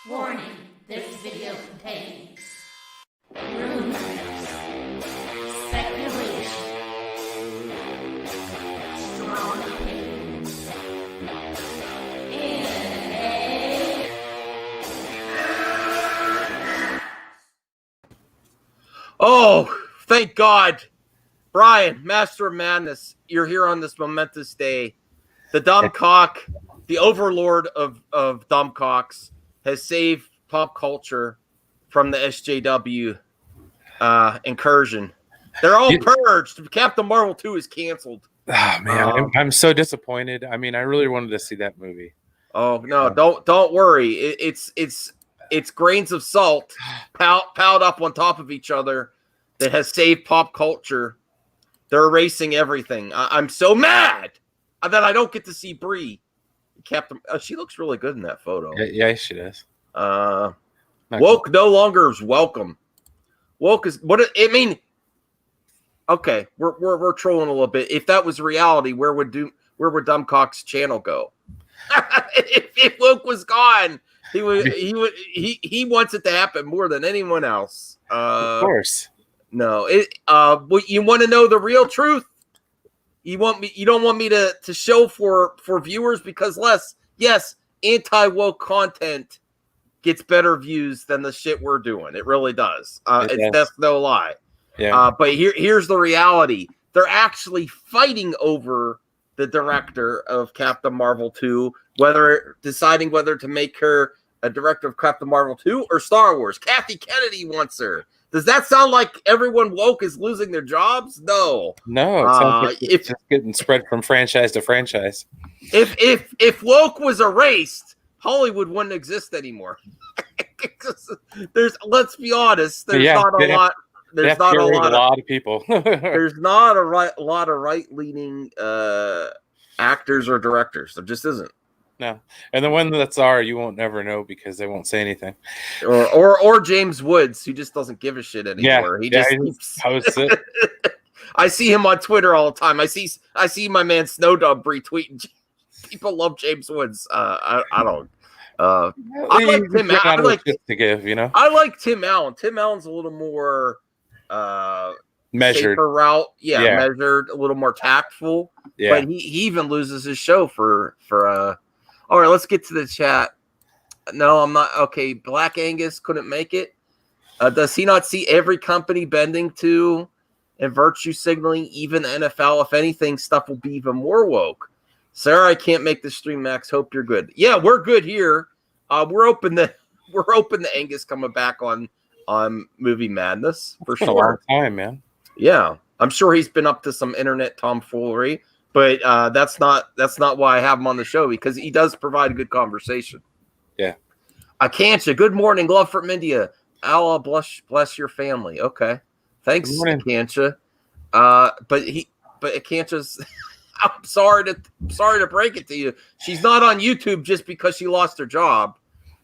Warning, this video contains rumors, speculation, strong opinions, and Oh, thank God. Brian, Master of Madness, you're here on this momentous day. The dumb cock, the overlord of dumb cocks, has saved pop culture from the SJW incursion. They're all purged. Captain Marvel 2 is canceled. Oh man, I'm so disappointed. I mean, I really wanted to see that movie. Oh no, don't worry. It's grains of salt piled up on top of each other that has saved pop culture. They're erasing everything. I'm so mad that I don't get to see Brie. Captain, she looks really good in that photo. Yeah, she does. Woke no longer is welcome. Woke is what I mean. Okay, we're trolling a little bit. If that was reality, where would Dumbcock's channel go? if Woke was gone, he wants it to happen more than anyone else. Of course. No, you want to know the real truth? You don't want me to show for viewers because yes, anti-woke content gets better views than the shit we're doing. It really does. That's no lie. Yeah. But here's the reality. They're actually fighting over the director of Captain Marvel 2, deciding whether to make her a director of Captain Marvel 2 or Star Wars. Kathy Kennedy wants her. Does that sound like everyone woke is losing their jobs? No. It sounds like it's just getting spread from franchise to franchise. If woke was erased, Hollywood wouldn't exist anymor. Let's be honest. There's not a lot. There's not a lot of people. There's not a lot of right-leaning actors or directors. There just isn't. No, and the one that's are, you won't never know because they won't say anything. Or James Woods, who just doesn't give a shit anymore. He just posts it. I see him on Twitter all the time. I see my man Snowdub retweeting. People love James Woods. I don't. I like Tim Allen. I like Tim Allen. Tim Allen's a little more measured route. Measured, a little more tactful. Yeah. But he even loses his show for all right, let's get to the chat. No, I'm not. Okay, Black Angus couldn't make it. Does he not see every company bending to and virtue signaling, even the NFL? If anything, stuff will be even more woke. Sarah, I can't make the stream, Max. Hope you're good. Yeah, we're good here. We're open to Angus coming back on Movie Madness for sure. A long time, man. Yeah, I'm sure he's been up to some internet tomfoolery. But that's not why I have him on the show, because he does provide a good conversation. Yeah. Akancha, good morning. Love from India. Allah bless your family. Okay. Thanks, Akancha. But Akancha's I'm sorry to break it to you. She's not on YouTube just because she lost her job.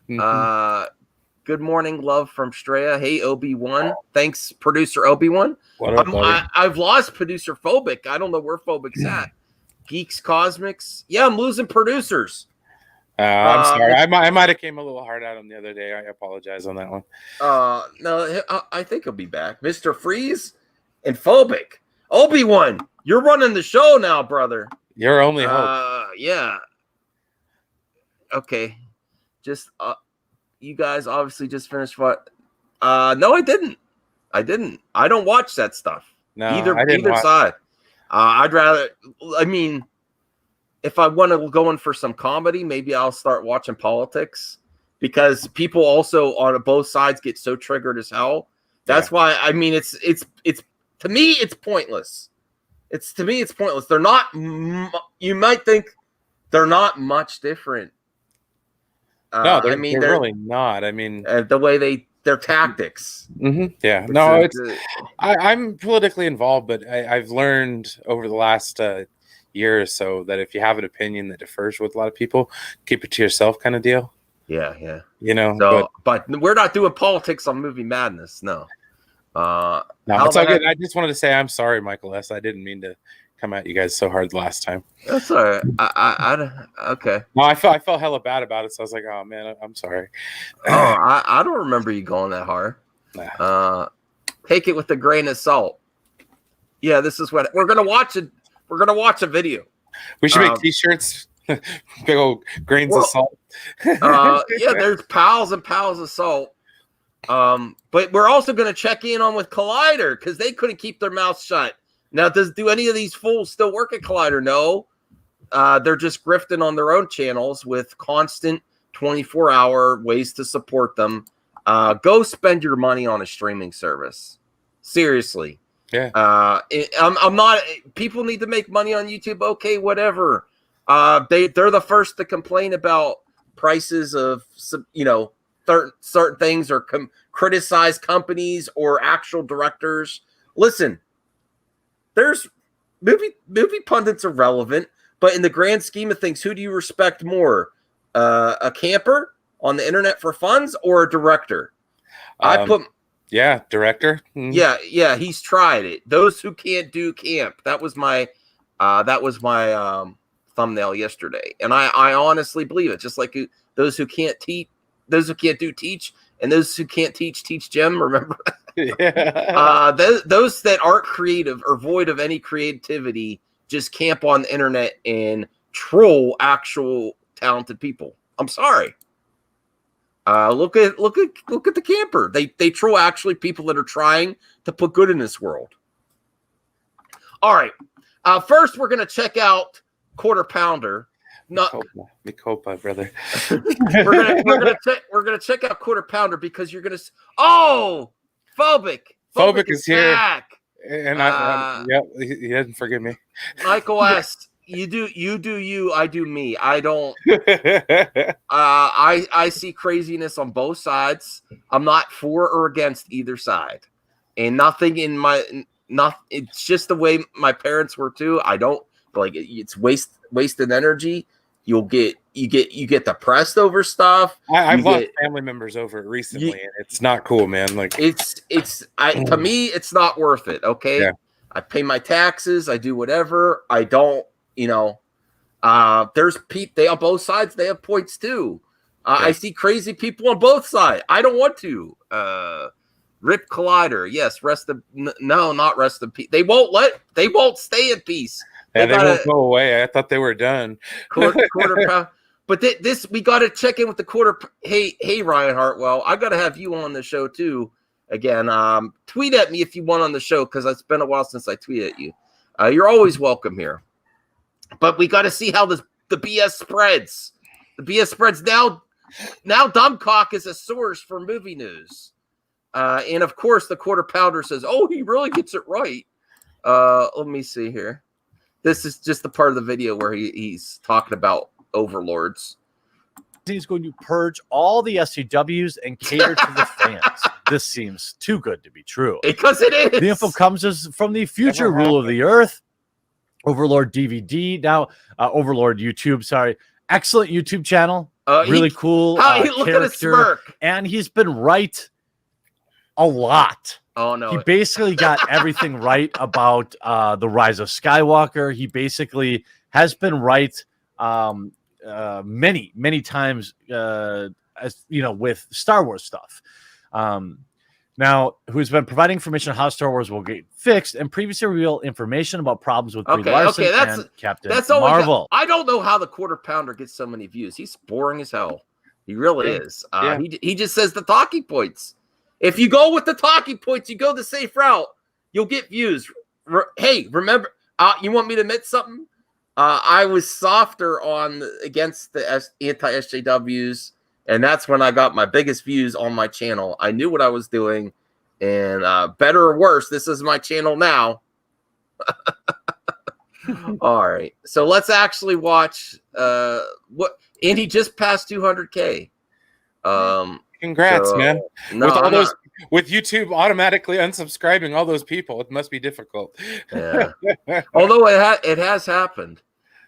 Mm-hmm. Good morning, love from Straya. Hey, Obi-Wan. Thanks, producer Obi-Wan. What up, buddy? I've lost producer Phobic. I don't know where Phobic's at. Geeks Cosmics. Yeah, I'm losing producers. I'm sorry. I might have came a little hard at him the other day. I apologize on that one. No, I think he'll be back. Mr. Freeze and Phobic. Obi-Wan, you're running the show now, brother. Your only hope. Yeah. Okay. Just you guys obviously just finished what? No, I didn't. I don't watch that stuff. No, either side. I'd rather. I mean, if I want to go in for some comedy, maybe I'll start watching politics, because people also on both sides get so triggered as hell. That's why. I mean, it's to me it's pointless. It's pointless. They're not. You might think they're not much different. No, they're really not. I mean, the way their tactics. Mm-hmm. Yeah. No, I'm politically involved, but I've learned over the last year or so that if you have an opinion that differs with a lot of people, keep it to yourself, kind of deal. Yeah. So, but we're not doing politics on Movie Madness. No. No, it's all good. I just wanted to say I'm sorry, Michael S. I didn't mean to come at you guys so hard last time. That's all right. Okay. No, I felt hella bad about it, so I was like, oh man, I'm sorry. I don't remember you going that hard. Nah. Take it with a grain of salt. Yeah, this is what we're gonna watch. We're gonna watch a video. We should make T-shirts. Big old grains of salt. Yeah, there's piles and piles of salt. But we're also going to check in on with Collider because they couldn't keep their mouths shut. Now, do any of these fools still work at Collider? No. They're just grifting on their own channels with constant 24-hour ways to support them. Go spend your money on a streaming service. Seriously. Yeah. I'm not. People need to make money on YouTube. Okay, whatever. They're the first to complain about prices of certain things or criticize companies or actual directors. Listen, there's movie pundits are relevant, but in the grand scheme of things, who do you respect more? A camper on the internet for funds or a director? Director. Yeah, he's tried it. Those who can't do camp. That was my thumbnail yesterday, and I honestly believe it. Just like those who can't teach, those who can't do teach, and those who can't teach Jim. Remember, those that aren't creative or void of any creativity just camp on the internet and troll actual talented people. I'm sorry. Look at the camper. They troll actually people that are trying to put good in this world. All right. First, we're gonna check out Quarter Pounder. The Copa, brother. we're gonna check out Quarter Pounder because you're gonna. Phobic is here, back. And he didn't forgive me. Michael S. You do you. I do me. I don't. I see craziness on both sides. I'm not for or against either side, and nothing in my. It's just the way my parents were too. I don't like it's wasted energy. You get depressed over stuff. I've lost family members over it recently, and it's not cool, man. Like to me, it's not worth it. Okay, yeah. I pay my taxes. I do whatever. I don't. There's they on both sides. They have points too. I see crazy people on both sides. I don't want to. Rip Collider. Yes, not rest in peace. They won't stay in peace. They won't go away. I thought they were done. quarter pound. But this we got to check in with the quarter. Hey, Ryan Hartwell, I got to have you on the show too. Again, tweet at me if you want on the show because it's been a while since I tweeted at you. You're always welcome here. But we got to see how the BS spreads. The BS spreads now. Dumbcock is a source for movie news. And of course, the Quarter Pounder says, "Oh, he really gets it right." Let me see here. This is just the part of the video where he's talking about overlords. He's going to purge all the SCWs and cater to the fans. This seems too good to be true. Because it is. The info comes from the future rule of the earth. Overlord DVD. Now, Overlord YouTube. Sorry. Excellent YouTube channel. Really cool look at his smirk. And he's been right a lot. Oh no! He basically got everything right about the Rise of Skywalker. He basically has been right many times, as with Star Wars stuff. Now, who's been providing information on how Star Wars will get fixed and previously revealed information about problems with Brie Larson and Captain Marvel. I don't know how the Quarter Pounder gets so many views. He's boring as hell. He really is. He just says the talking points. If you go with the talking points, you go the safe route, you'll get views. Hey, remember, you want me to admit something? I was softer against the anti-SJWs, and that's when I got my biggest views on my channel. I knew what I was doing, and better or worse, this is my channel now. All right, so let's actually watch what Andy just passed 200K. Congrats, man. With YouTube automatically unsubscribing all those people, it must be difficult. Yeah. Although it has happened.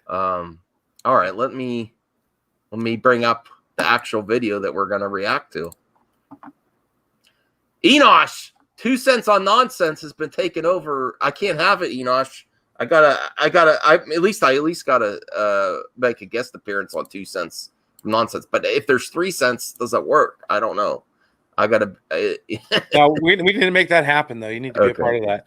All right, let me bring up the actual video that we're going to react to. Enosh, 2 cents on nonsense has been taken over. I can't have it, Enosh. I at least gotta make a guest appearance on 2 cents nonsense. But if there's 3 cents, does that work? I don't know. I gotta. No, we need to make that happen though. You need to be a part of that.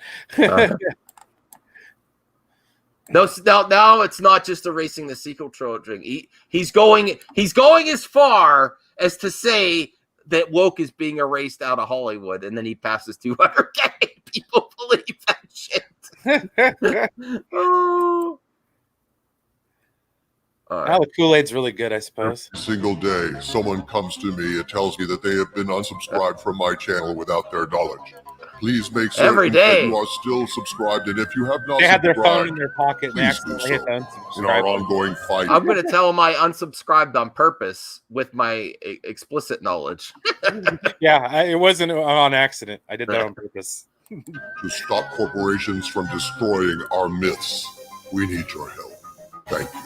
No, now it's not just erasing the sequel trilogy. He's going as far as to say that woke is being erased out of Hollywood, and then he passes 200K. People believe that shit. Oh. Now the Kool-Aid's really good, I suppose. Single day, someone comes to me and tells me that they have been unsubscribed from my channel without their knowledge. Please make certain every day that you are still subscribed, and if you have not, they had their phone in their pocket and please do accidentally hit so unsubscribe. in our ongoing fight. I'm going to tell him I unsubscribed on purpose with my explicit knowledge. Yeah, it wasn't on accident. I did that on purpose. To stop corporations from destroying our myths, we need your help. Thank you.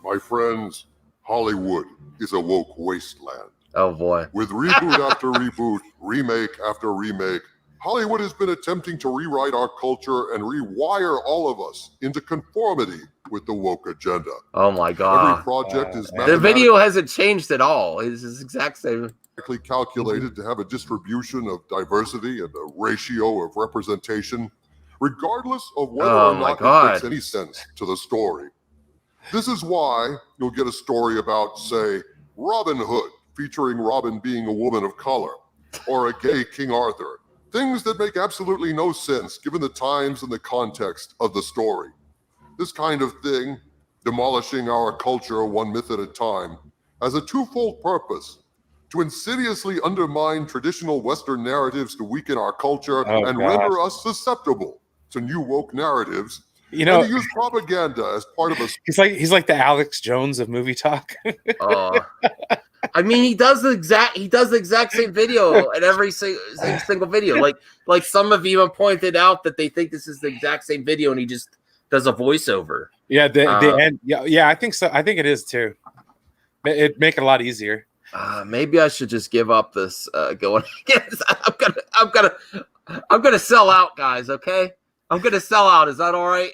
My friends, Hollywood is a woke wasteland. Oh boy. With reboot after reboot, remake after remake, Hollywood has been attempting to rewrite our culture and rewire all of us into conformity with the woke agenda. Oh my God. Every project is the video hasn't changed at all. It's the exact same. Calculated to have a distribution of diversity and a ratio of representation, regardless of whether or not it makes any sense to the story. This is why you'll get a story about, say, Robin Hood, featuring Robin being a woman of color, or a gay King Arthur. Things that make absolutely no sense given the times and the context of the story. This kind of thing, demolishing our culture one myth at a time, has a twofold purpose: to insidiously undermine traditional Western narratives to weaken our culture render us susceptible to new woke narratives. You know, and to use propaganda as part of a. He's like the Alex Jones of movie talk. I mean, he does the exact same video in every single video. Like some have even pointed out that they think this is the exact same video, and he just does a voiceover. Yeah, the end. Yeah, I think so. I think it is too. It'd make it a lot easier. Maybe I should just give up this going. I'm gonna sell out, guys. Okay. I'm gonna sell out. Is that all right?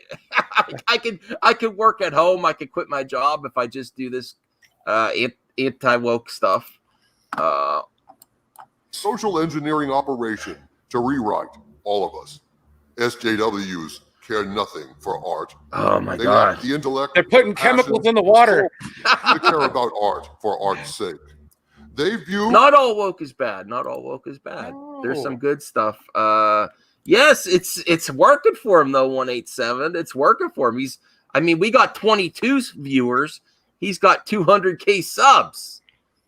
I can work at home. I can quit my job if I just do this anti-woke stuff. Social engineering operation to rewrite all of us. SJWs care nothing for art. Oh my God! They lack the intellect. They're putting chemicals in the water. They care about art for art's sake. They view. Not all woke is bad. Not all woke is bad. Oh. There's some good stuff. Yes, it's working for him though. 187. It's working for him. We got 22 viewers. He's got 200K subs.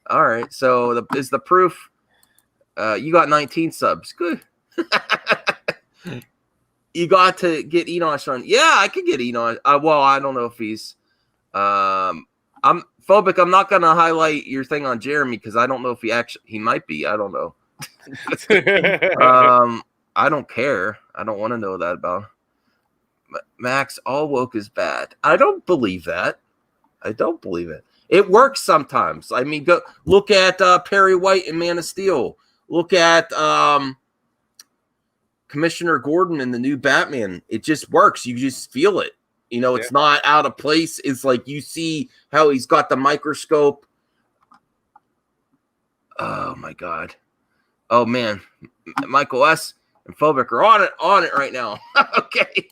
All right. So is the proof? You got 19 subs. Good. You got to get Enosh on. Yeah, I could get Enosh. Well, I don't know if he's. I'm phobic. I'm not gonna highlight your thing on Jeremy because I don't know if he might be. I don't know. I don't care. I don't want to know that about Max. All woke is bad. I don't believe that. I don't believe it. It works sometimes. I mean, go look at Perry White and Man of Steel. Look at Commissioner Gordon in the new Batman. It just works. You just feel it. You know, it's not out of place. It's like you see how he's got the microscope. Oh my God. Oh man, Michael S. and Phobic are on it right now. Okay.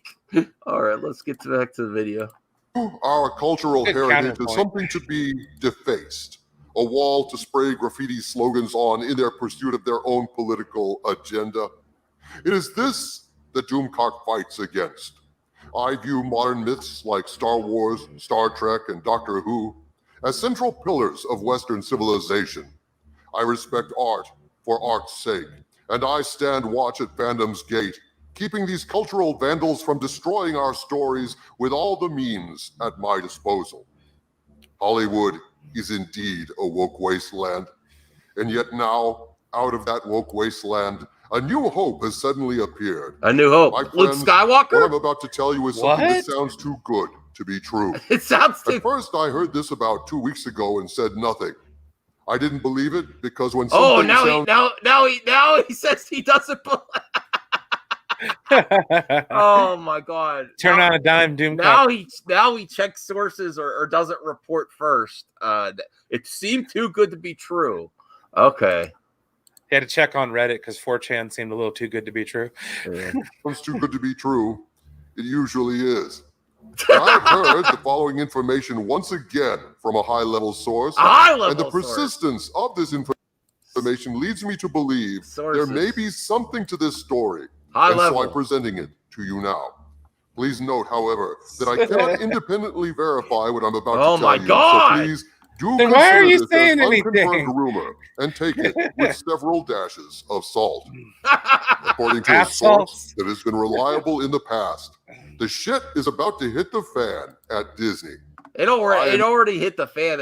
All right, let's get back to the video. Our cultural heritage is something to be defaced, a wall to spray graffiti slogans on in their pursuit of their own political agenda. It is this that Doomcock fights against. I view modern myths like Star Wars, Star Trek, and Doctor Who as central pillars of Western civilization. I respect art for art's sake, and I stand watch at fandom's gate, keeping these cultural vandals from destroying our stories with all the means at my disposal. Hollywood is indeed a woke wasteland, and yet now, out of that woke wasteland, a new hope has suddenly appeared. A new hope. My friends, Luke Skywalker? What I'm about to tell you is something that sounds too good to be true. It sounds too. At first, I heard this about 2 weeks ago and said nothing. I didn't believe it because when something now he says he doesn't believe. Oh my God! Turn on a dime, Doom. Now he checks sources or doesn't report first. It seemed too good to be true. Okay. He had to check on Reddit because 4chan seemed a little too good to be true. Yeah. It's too good to be true. It usually is. And I've heard the following information once again from a high-level source. And the persistence of this information leads me to believe there may be something to this story. So I'm presenting it to you now. Please note, however, that I cannot independently verify what I'm about to tell you. Oh my God! So please do consider this an unconfirmed rumor and take it with several dashes of salt. According to a source that has been reliable in the past, the shit is about to hit the fan at Disney. It already hit the fan.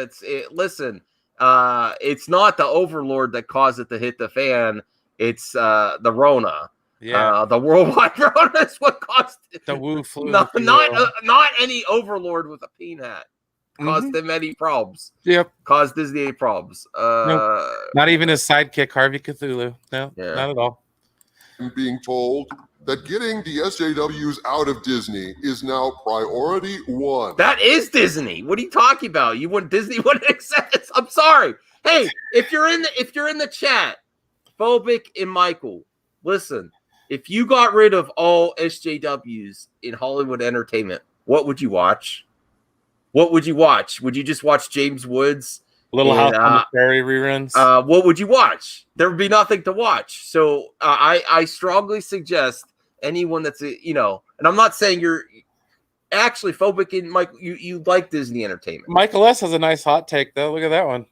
Listen, it's not the Overlord that caused it to hit the fan. It's the Rona. Yeah, the worldwide Rona is what caused it. The Wu flu. Not any Overlord with a peanut. Caused them any problems. Yep. Caused Disney any problems. Nope. Not even his sidekick, Harvey Cthulhu. No, not at all. I'm being told that getting the SJWs out of Disney is now priority one. That is Disney. What are you talking about? You want Disney wouldn't accept it? I'm sorry. Hey, if you're in the chat, Phobic and Michael, listen. If you got rid of all SJWs in Hollywood entertainment, what would you watch? What would you watch? Would you just watch James Woods? Little House on the Prairie reruns? What would you watch? There would be nothing to watch. So I strongly suggest anyone that's, and I'm not saying you're actually Phobic and Michael, you like Disney entertainment. Michael S. has a nice hot take, though. Look at that one.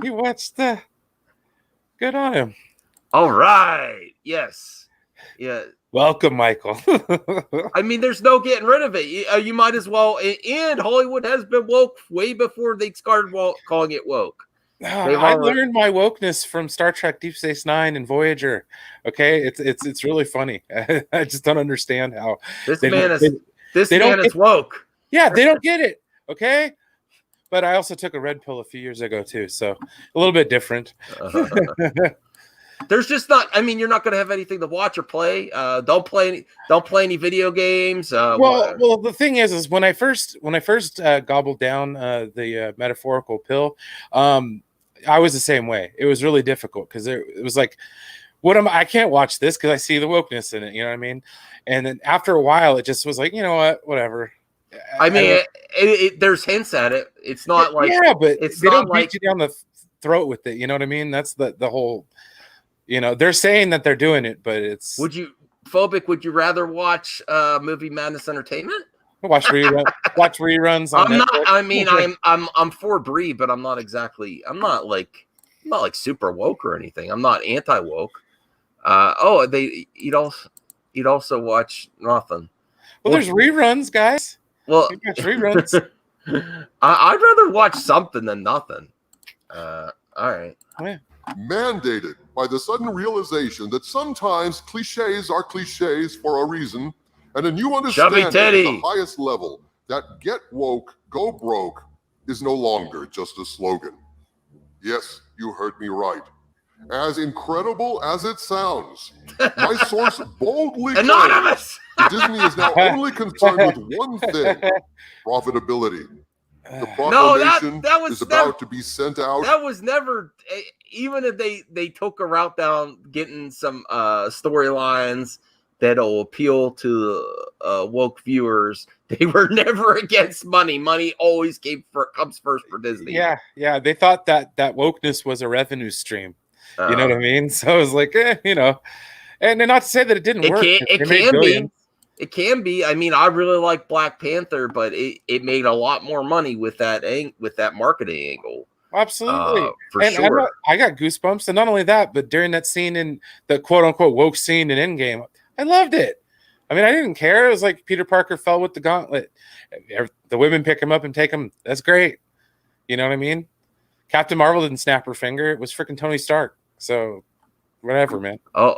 He watched good on him. All right. Yes. Yeah. Welcome, Michael. I mean, there's no getting rid of it. You might as well. And Hollywood has been woke way before they started calling it woke. I learned my wokeness from Star Trek Deep Space Nine and Voyager. Okay, it's really funny. I just don't understand how this man is woke. Yeah, they don't get it. Okay, but I also took a red pill a few years ago too, so a little bit different. There's just not. I mean, you're not going to have anything to watch or play. Don't play any video games. Well, the thing is when I first gobbled down the metaphorical pill, I was the same way. It was really difficult because it was like, I can't watch this because I see the wokeness in it. You know what I mean? And then after a while, it just was like, you know what, whatever. I mean, there's hints at it. It's not like but they don't beat you down the throat with it. You know what I mean? That's the whole. They're saying that they're doing it, but it's. Would you rather watch movie Madness Entertainment? Watch reruns. On Netflix. I mean, I'm for Brie, but I'm not like super woke or anything. I'm not anti woke. You'd also watch nothing. Well, there's reruns, guys. Well, reruns. I'd rather watch something than nothing. All right. Oh, yeah. Mandated by the sudden realization that sometimes cliches are cliches for a reason, and a new understanding at the highest level that get woke, go broke is no longer just a slogan. Yes, you heard me right. As incredible as it sounds, my source boldly anonymous. Disney is now only concerned with one thing: profitability. The proclamation is about to be sent out. That was never, even if they took a route down getting some storylines that'll appeal to woke viewers, they were never against money. Money always comes first for Disney. Yeah. They thought that wokeness was a revenue stream. You know what I mean? So it was like, and not to say that it didn't work. It can be. I mean, I really like Black Panther, but it made a lot more money with that marketing angle. Absolutely, for sure. I got goosebumps, and not only that, but during that scene in the quote unquote woke scene in Endgame, I loved it. I mean, I didn't care. It was like Peter Parker fell with the gauntlet. The women pick him up and take him. That's great. You know what I mean? Captain Marvel didn't snap her finger. It was freaking Tony Stark. So. Whatever, man. Oh,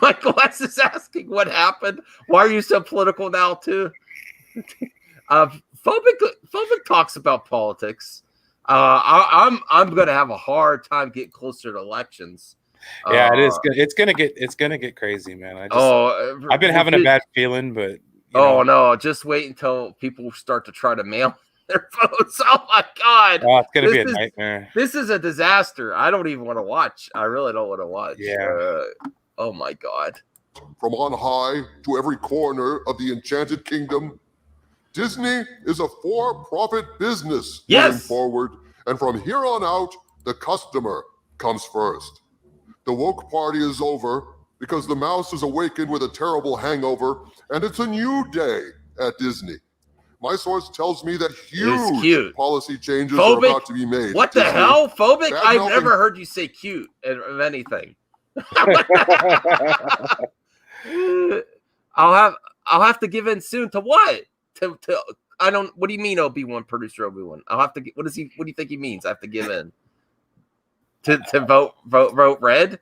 Michael S is asking what happened. Why are you so political now, too? Phobic talks about politics. I'm going to have a hard time getting closer to elections. Yeah, it is. It's gonna get crazy, man. I've been having a bad feeling, but no, just wait until people start to try to mail their votes. Oh my God! Oh, it's gonna be a nightmare. This is a disaster. I don't even want to watch. I really don't want to watch. Yeah. Oh my God! From on high to every corner of the Enchanted Kingdom, Disney is a for-profit business moving forward, and from here on out, the customer comes first. The woke party is over because the mouse is awakened with a terrible hangover, and it's a new day at Disney. My source tells me that huge policy changes are about to be made. What the hell? Phobic? I've never heard you say cute of anything. I'll have to give in soon to what? To I don't. What do you mean, Obi-Wan, producer Obi-Wan? I'll have to. What do you think he means? I have to give in to vote red.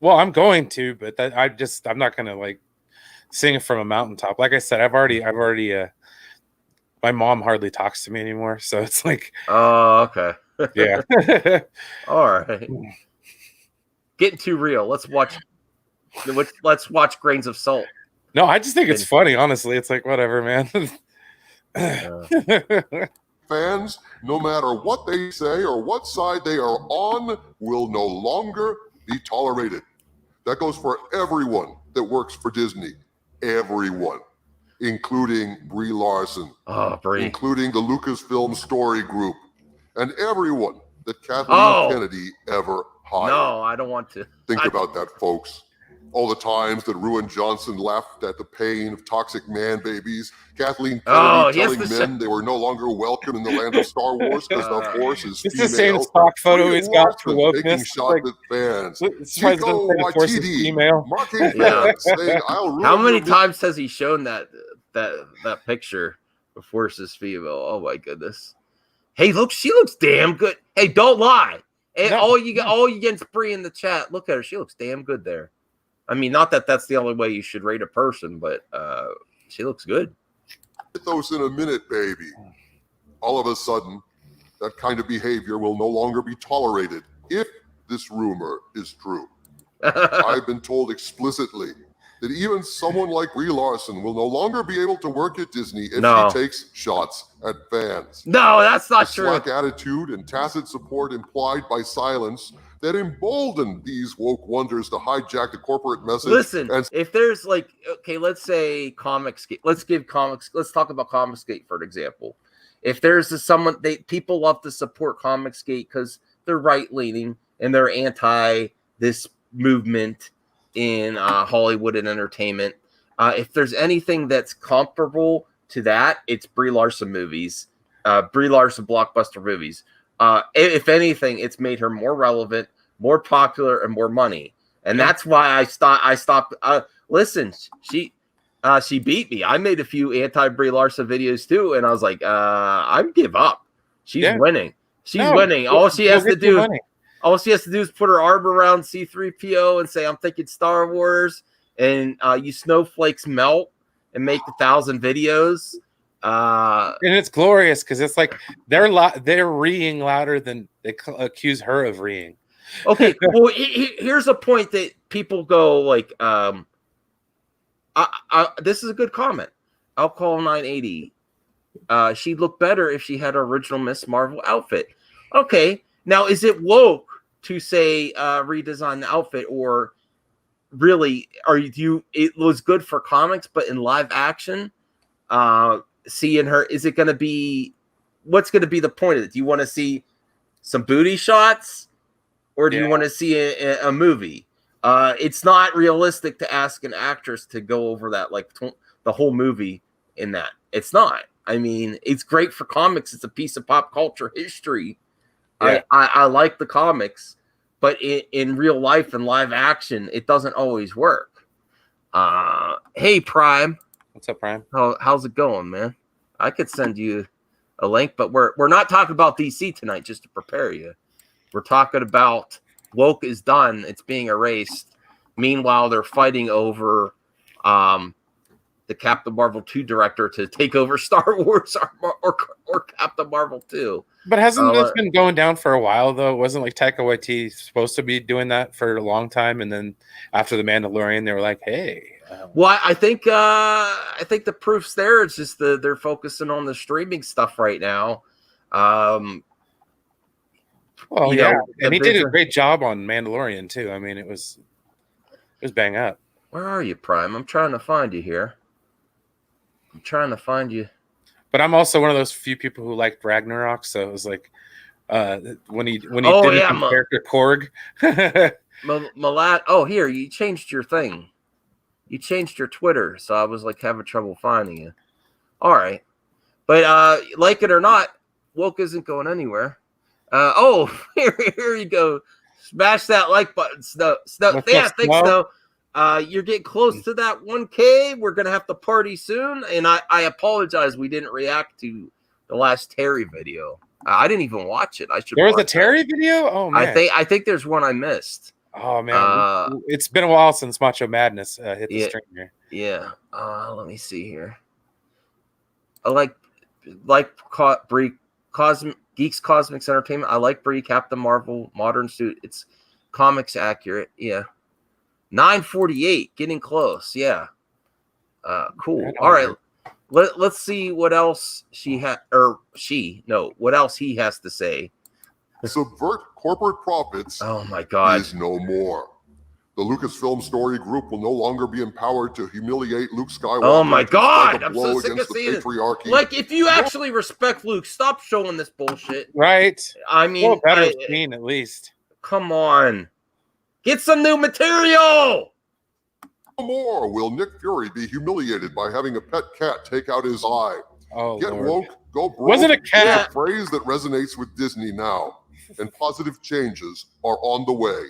Well, I'm going to, but I'm not gonna like sing it from a mountaintop. Like I said, I've already. My mom hardly talks to me anymore, so it's like. Oh, okay. Yeah. All right. Getting too real. Let's watch Grains of Salt. No, I just think it's funny. Honestly, it's like whatever, man. Fans, no matter what they say or what side they are on, will no longer be tolerated. That goes for everyone that works for Disney. Everyone, including Brie Larson, including the Lucasfilm Story Group, and everyone that Kathleen Kennedy ever hired. No, I don't want to. Think about that, folks. All the times that Ruin Johnson laughed at the pain of toxic man babies, Kathleen Kennedy telling men they were no longer welcome in the land of Star Wars because the Force is female. It's the same stock photo he's got for wokeness. Taking shots at fans. Chico Waititi marking fans, saying, "I'll ruin How many times has he shown that picture of Force is female? Oh my goodness! Hey, look, she looks damn good. Hey, don't lie. Hey, all you against Brie in the chat. Look at her. She looks damn good there. I mean, not that that's the only way you should rate a person, but she looks good. Get those in a minute, baby. All of a sudden, that kind of behavior will no longer be tolerated if this rumor is true. I've been told explicitly that even someone like Brie Larson will no longer be able to work at Disney if she takes shots at fans. No, that's not true. Slack attitude and tacit support implied by silence that embolden these woke wonders to hijack the corporate message. Listen, if there's like, okay, let's say Comicsgate. Let's talk about Comicsgate for an example. If there's people love to support Comicsgate because they're right leaning and they're anti this movement in Hollywood and entertainment. If there's anything that's comparable to that, it's Brie Larson movies, Brie Larson blockbuster movies. If anything, it's made her more relevant, more popular, and more money. And that's why I stopped. Listen, she beat me. I made a few anti-Brie Larson videos too, and I was like, I give up. She's winning. She's winning. All she has to do is put her arm around C-3PO and say, "I'm thinking Star Wars," and you snowflakes melt and make 1,000 videos. And it's glorious because it's like they're reeing louder than they accuse her of reeing. Okay, well, here's a point that people go like, this is a good comment. Alcohol 980. She'd look better if she had her original Miss Marvel outfit. Okay, now is it woke to say redesign the outfit, or really it was good for comics, but in live action, seeing her, is it going to be, what's going to be the point of it? Do you want to see some booty shots, or do you want to see a movie? It's not realistic to ask an actress to go over that, like the whole movie in that. It's not. I mean, it's great for comics. It's a piece of pop culture history. Yeah. I like the comics, but in real life and live action, it doesn't always work. Hey, Prime. What's up, Prime? How's it going, man? I could send you a link, but we're not talking about DC tonight, just to prepare you. We're talking about woke is done. It's being erased. Meanwhile, they're fighting over the Captain Marvel 2 director to take over Star Wars or Captain Marvel 2. But hasn't this been going down for a while though? Wasn't like Taika Waititi supposed to be doing that for a long time, and then after the Mandalorian, they were like, "Hey." Well, I think the proof's there. It's just they're focusing on the streaming stuff right now. Well, yeah, and he did a great job on Mandalorian too. I mean, it was bang up. Where are you, Prime? I'm trying to find you here. I'm trying to find you. But I'm also one of those few people who liked Ragnarok, so it was like when he did character Korg. Malad. Oh, here you changed your thing. You changed your Twitter, so I was like having trouble finding you. All right, but like it or not, woke isn't going anywhere. Here you go. Smash that like button, Snow. Yeah, thanks, Snow. You're getting close to that 1K. We're gonna have to party soon, and I apologize we didn't react to the last Terry video. I didn't even watch it. I should. There was a Terry video. Oh man, I think there's one I missed. Oh man, it's been a while since Macho Madness hit the stream here. Yeah. Let me see here. I like Brie Geeks Cosmics Entertainment. I like Brie Captain Marvel Modern Suit. It's comics accurate. Yeah. 948, getting close. Yeah. Cool. All right. Let's see what else what else he has to say. Subvert corporate profits. Oh my God. Is no more. The Lucasfilm Story Group will no longer be empowered to humiliate Luke Skywalker. Oh my God. I'm so sick of seeing it. Like, if you actually respect Luke, stop showing this bullshit. Right. I mean, well, better scene at least. Come on. Get some new material. No more will Nick Fury be humiliated by having a pet cat take out his eye. Oh, Get Lord. woke, go broke. Was it a cat? A phrase that resonates with Disney now, and positive changes are on the way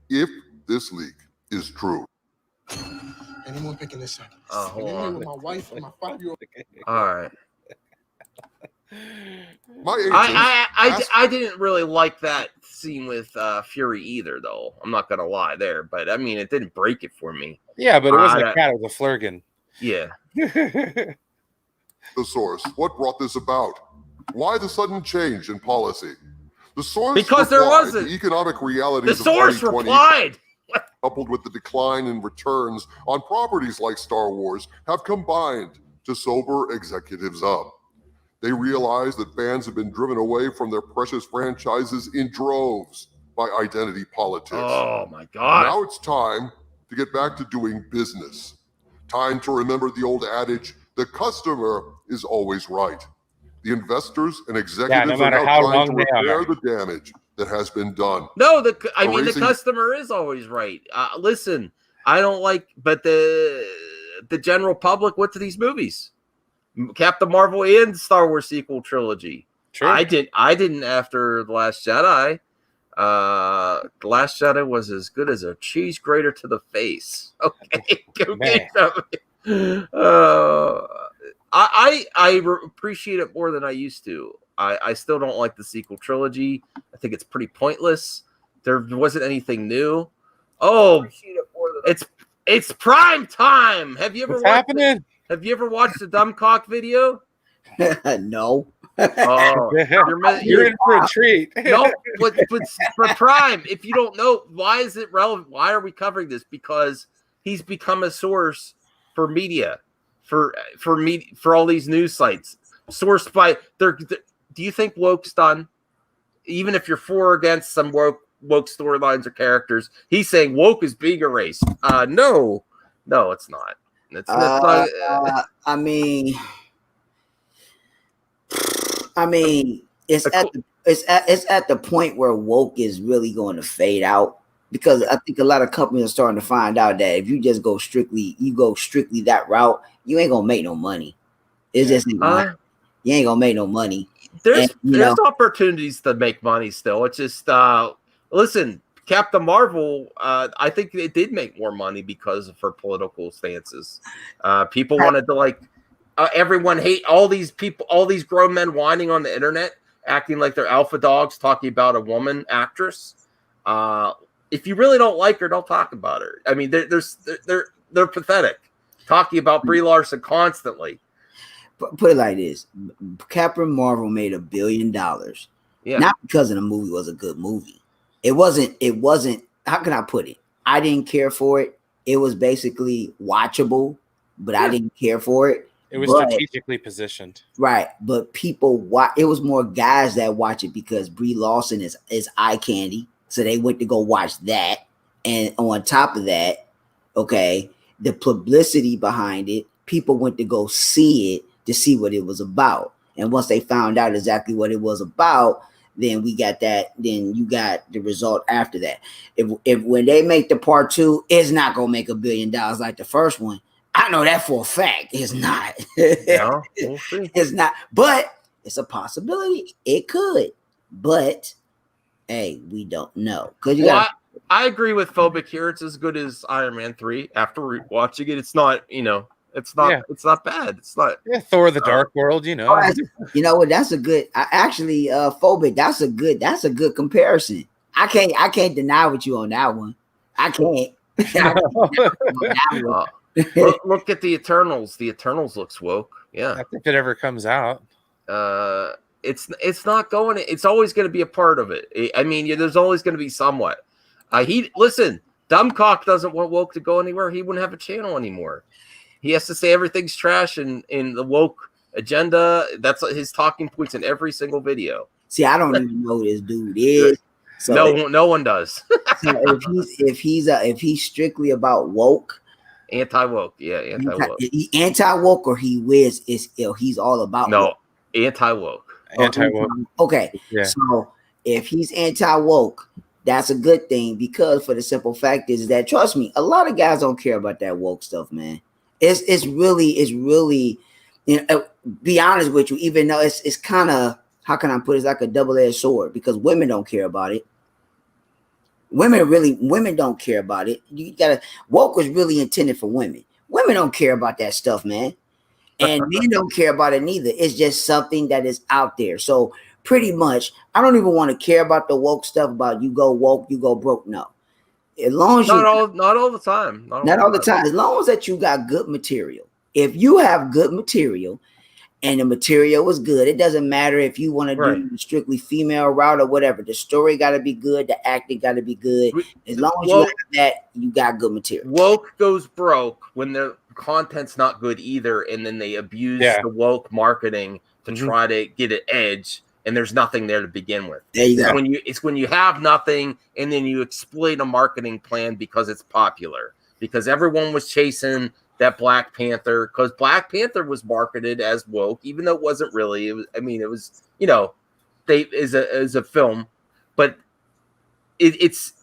if this leak is true. Anyone picking this up? Hold on. With my wife and my 5-year-old. All right. I didn't really like that scene with Fury either, though. I'm not gonna lie there, but I mean, it didn't break it for me. Yeah, but it wasn't a cat; it was a flurgan. Yeah. The source. What brought this about? Why the sudden change in policy? The source because there wasn't the economic realities. The source replied. Coupled with the decline in returns on properties like Star Wars, have combined to sober executives up. They realize that fans have been driven away from their precious franchises in droves by identity politics. Oh my God. Now it's time to get back to doing business. Time to remember the old adage, the customer is always right. The investors and executives are now trying to repair the damage that has been done. No, the customer is always right. Listen, I don't like, but the general public went to these movies. Captain Marvel and Star Wars sequel trilogy. True. I didn't after The Last Jedi. The Last Jedi was as good as a cheese grater to the face. Okay, go get something. I appreciate it more than I used to. I still don't like the sequel trilogy. I think it's pretty pointless. There wasn't anything new. Oh, it's prime time. Have you ever Have you ever watched the Dumb Cock video? No. Oh, you're in for a treat. No, but for Prime, if you don't know, why is it relevant? Why are we covering this? Because he's become a source for media, for all these news sites. Sourced by do you think woke's done? Even if you're for or against some woke storylines or characters, he's saying woke is being erased. No, it's not. It's not. I mean, it's at the point where woke is really going to fade out, because I think a lot of companies are starting to find out that if you just go strictly that route, you ain't gonna make no money. It's just you ain't gonna make no money. There's opportunities to make money still. It's just listen, Captain Marvel, I think it did make more money because of her political stances. People wanted to everyone hate all these people, all these grown men whining on the internet, acting like they're alpha dogs, talking about a woman actress. If you really don't like her, don't talk about her. I mean, they're pathetic. talking about Brie Larson constantly. Put it like this: Captain Marvel made $1 billion, not because of the movie was a good movie. It wasn't. How can I put it? I didn't care for it. It was basically watchable, but I didn't care for it. It was strategically positioned, right? But people watch. It was more guys that watch it because Brie Larson is eye candy, so they went to go watch that. And on top of that, okay, the publicity behind it, people went to go see it to see what it was about. And once they found out exactly what it was about, then we got that. Then you got the result after that. If when they make the part 2, it's not gonna make $1 billion like the first one. I know that for a fact. It's not. No, we'll see. It's not. But it's a possibility. It could. But hey, we don't know. Because I agree with Phobic here. It's as good as Iron Man 3. After watching it, it's not. It's not. It's not bad. It's not. Yeah, Thor: The Dark World. You know what? That's a good. Actually, Phobic. That's a good comparison. I can't deny with you on that one. I can't. Look at the Eternals. The Eternals looks woke. Yeah, if it ever comes out, it's not going. It's always going to be a part of it. I mean, there's always going to be somewhat. Listen. Dumbcock doesn't want woke to go anywhere. He wouldn't have a channel anymore. He has to say everything's trash in the woke agenda. That's his talking points in every single video. See, I don't even know who this dude is. So no one does. So if he's strictly about woke, anti-woke, anti-woke. Anti-woke or he's all about woke. Anti-woke. Anti-woke. Okay. Yeah. So if he's anti-woke, that's a good thing because for the simple fact is that trust me, a lot of guys don't care about that woke stuff, man. It's really be honest with you, even though it's kind of, how can I put it, it's like a double-edged sword because women don't care about it. Women don't care about it. You gotta woke was really intended for women. Women don't care about that stuff, man. And men don't care about it neither. It's just something that is out there. So pretty much, I don't even want to care about the woke stuff about you go woke, you go broke. No. As long as not all the time. Not all the time. As long as that you got good material. If you have good material and the material is good, it doesn't matter if you want to do strictly female route or whatever. The story got to be good. The acting got to be good. As long as you have that, you got good material. Woke goes broke when the content's not good either, and then they abuse the woke marketing to try to get an edge. And there's nothing there to begin with. There you go. It's when you have nothing and then you exploit a marketing plan because it's popular. Because everyone was chasing that Black Panther because Black Panther was marketed as woke, even though it wasn't really. It was as a film, but it's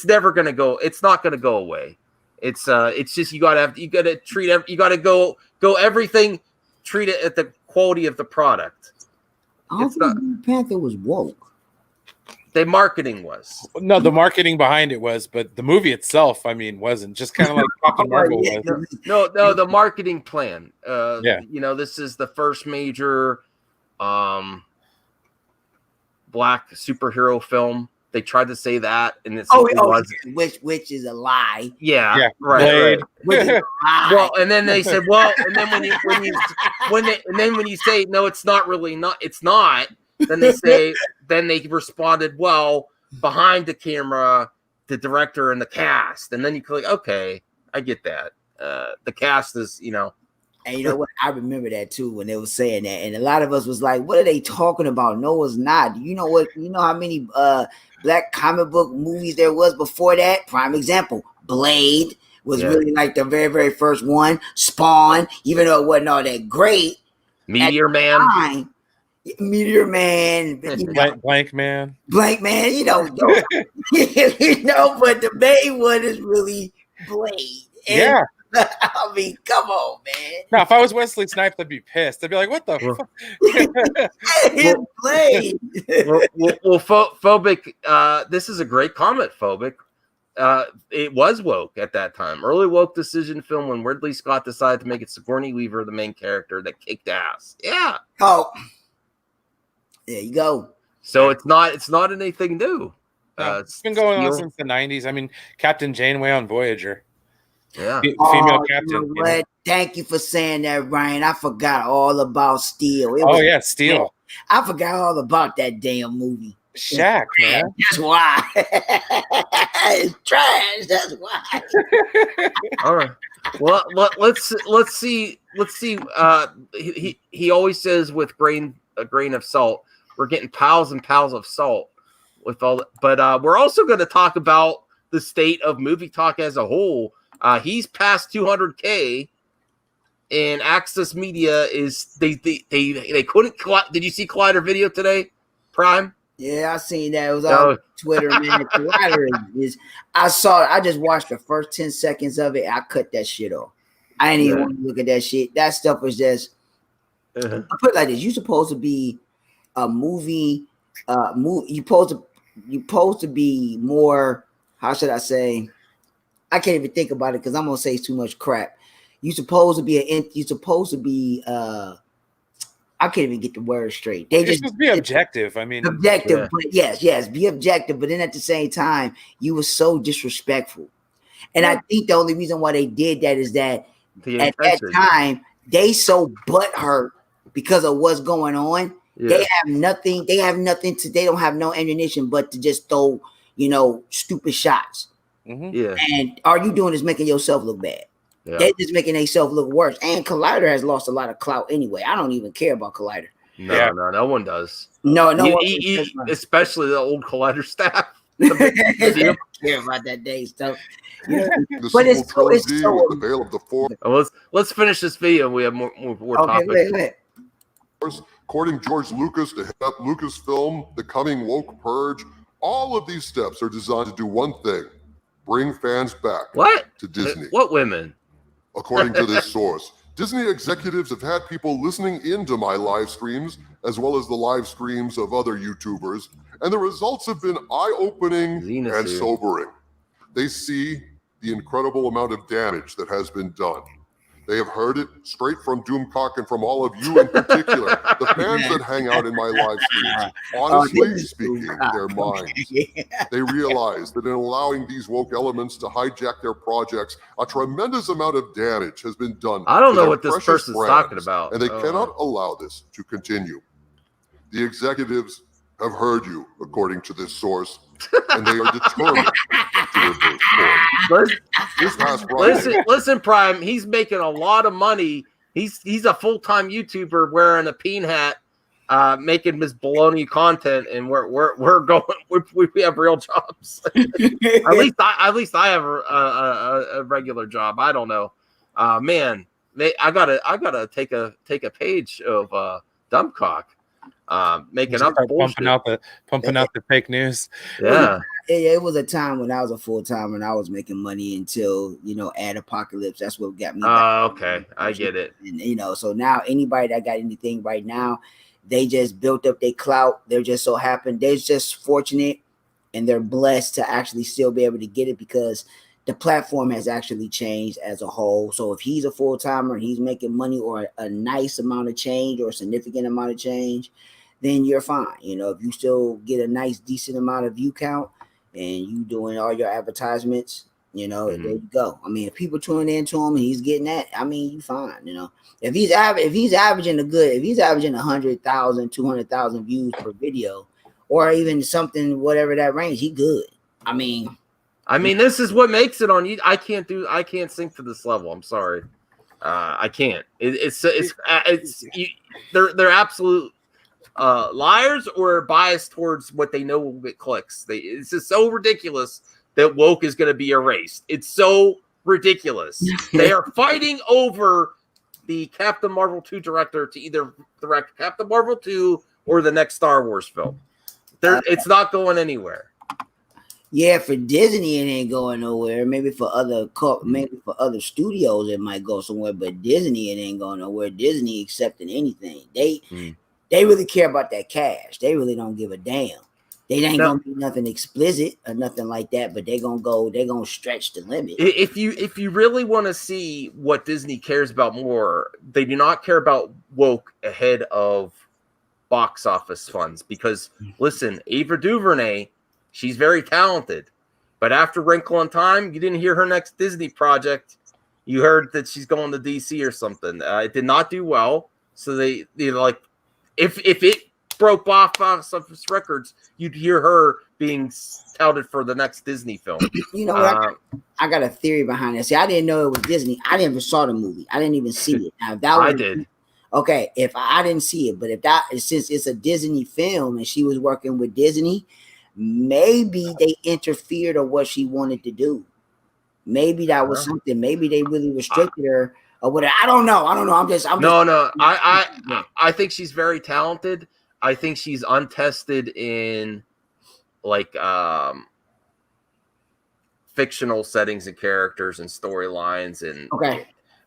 never gonna go. It's not gonna go away. It's just you gotta go everything. Treat it at the quality of the product. I don't think Black Panther was woke. The marketing was. No, the marketing behind it was, but the movie itself, wasn't. Just kind of like Captain Marvel was. No, the marketing plan. This is the first major black superhero film. They tried to say that, and it wasn't. Which is a lie. Yeah, right. Which is a lie. Well, and then they said, well, and then when you say no, it's not really not. It's not. Then they responded, well, behind the camera, the director and the cast, and then you click, okay, I get that. The cast is, And you know what? I remember that too when they were saying that, and a lot of us was like, "What are they talking about?" No, it's not. You know what? You know how many black comic book movies there was before that? Prime example: Blade was really like the very, very first one. Spawn, even though it wasn't all that great. Meteor Man. Blank Man. But the main one is really Blade. And I mean, come on, man. Now, if I was Wesley Snipes, I'd be pissed. I'd be like, what the fuck? Blade. Phobic, this is a great comment, Phobic. It was woke at that time. Early woke decision film when Ridley Scott decided to make it Sigourney Weaver the main character that kicked ass. Yeah. Oh. There you go. So it's not anything new. It's been going on since the 90s. Captain Janeway on Voyager. Yeah. Female captain. You know what? Thank you for saying that, Ryan. I forgot all about Steel. Steel. I forgot all about that damn movie. Shaq, man. That's why. It's trash. That's why. All right. Well, let's see. He always says with a grain of salt. We're getting piles and piles of salt with all. But we're also going to talk about the state of movie talk as a whole. He's past 200K, and Access Media is they couldn't. Did you see Collider video today, Prime? Yeah, I seen that. It was on Twitter, man. Collider is. I saw it. I just watched the first 10 seconds of it. I cut that shit off. I didn't even want to look at that shit. That stuff was just. I put it like this: you supposed to be a movie. You supposed to be more. How should I say? I can't even think about it because I'm gonna say too much crap. You supposed to be I can't even get the word straight. They just be objective. I mean, objective, but yes, be objective. But then at the same time, you were so disrespectful. And I think the only reason why they did that is that at that time they so butthurt because of what's going on. Yeah. They have nothing. They don't have no ammunition but to just throw, stupid shots. Mm-hmm. Yeah. And all you doing is making yourself look bad. Yeah. They're just making themselves look worse. And Collider has lost a lot of clout anyway. I don't even care about Collider. No one does. No one especially the old Collider staff. They don't care about that day stuff. Yeah. But it's so the Veil of the Force. Let's finish this video. We have more topics. Wait. According to George Lucas to head up Lucasfilm, the coming woke purge, all of these steps are designed to do one thing: bring fans back to Disney. What women? According to this source, Disney executives have had people listening into my live streams as well as the live streams of other YouTubers, and the results have been eye-opening and sobering. They see the incredible amount of damage that has been done. They have heard it straight from Doomcock and from all of you in particular, the fans that hang out in my live streams, honestly speaking their minds. They realize that in allowing these woke elements to hijack their projects, a tremendous amount of damage has been done. I don't know what this person's talking about. And they cannot allow this to continue. The executives have heard you, according to this source, and they are determined to reverse course. Listen, Prime. He's making a lot of money. He's a full-time YouTuber wearing a peen hat, making Miss Baloney content, and we're going. We have real jobs. at least I have a regular job. I don't know. Man, I gotta take a page of Dumbcock. Making up pumping out the fake news. Yeah. It was a time when I was a full-timer and I was making money until Ad Apocalypse. That's what got me. Okay, I get it. And so now anybody that got anything right now, they just built up their clout. They're just so happy. They're just fortunate and they're blessed to actually still be able to get it because the platform has actually changed as a whole. So if he's a full-timer and he's making money or a nice amount of change or a significant amount of change, then you're fine. If you still get a nice, decent amount of view count and you doing all your advertisements, there you go. I mean, if people tune into him and he's getting that, I mean, you fine. If he's averaging 100,000, 200,000 views per video, or even something, whatever that range, he good. I mean, this is what makes it on you. I can't sink to this level. I'm sorry. I can't. They're absolute liars or biased towards what they know will get clicks. It's just so ridiculous that woke is going to be erased. It's so ridiculous. They are fighting over the Captain Marvel 2 director to either direct Captain Marvel 2 or the next Star Wars film. It's not going anywhere. Yeah, for Disney it ain't going nowhere. Maybe for other studios it might go somewhere, but Disney it ain't going nowhere. Disney accepting anything. They really care about that cash. They really don't give a damn. They ain't gonna be nothing explicit or nothing like that, but they're gonna stretch the limit. If you really want to see what Disney cares about more, they do not care about woke ahead of box office funds. Because listen, Ava DuVernay, she's very talented, but after Wrinkle in Time, you didn't hear her next Disney project You heard that she's going to DC or something. It did not do well. So they like, if it broke box office records, you'd hear her being touted for the next Disney film. You know what? I got a theory behind this. See, I didn't know it was Disney. I never saw the movie. I didn't even see it. Now, if that I did. Okay, if I didn't see it, but if that since it's a Disney film and she was working with Disney, maybe they interfered on what she wanted to do. Maybe that was something. Maybe they really restricted her or whatever. I don't know. No. I think she's very talented. I think she's untested in like fictional settings and characters and storylines, and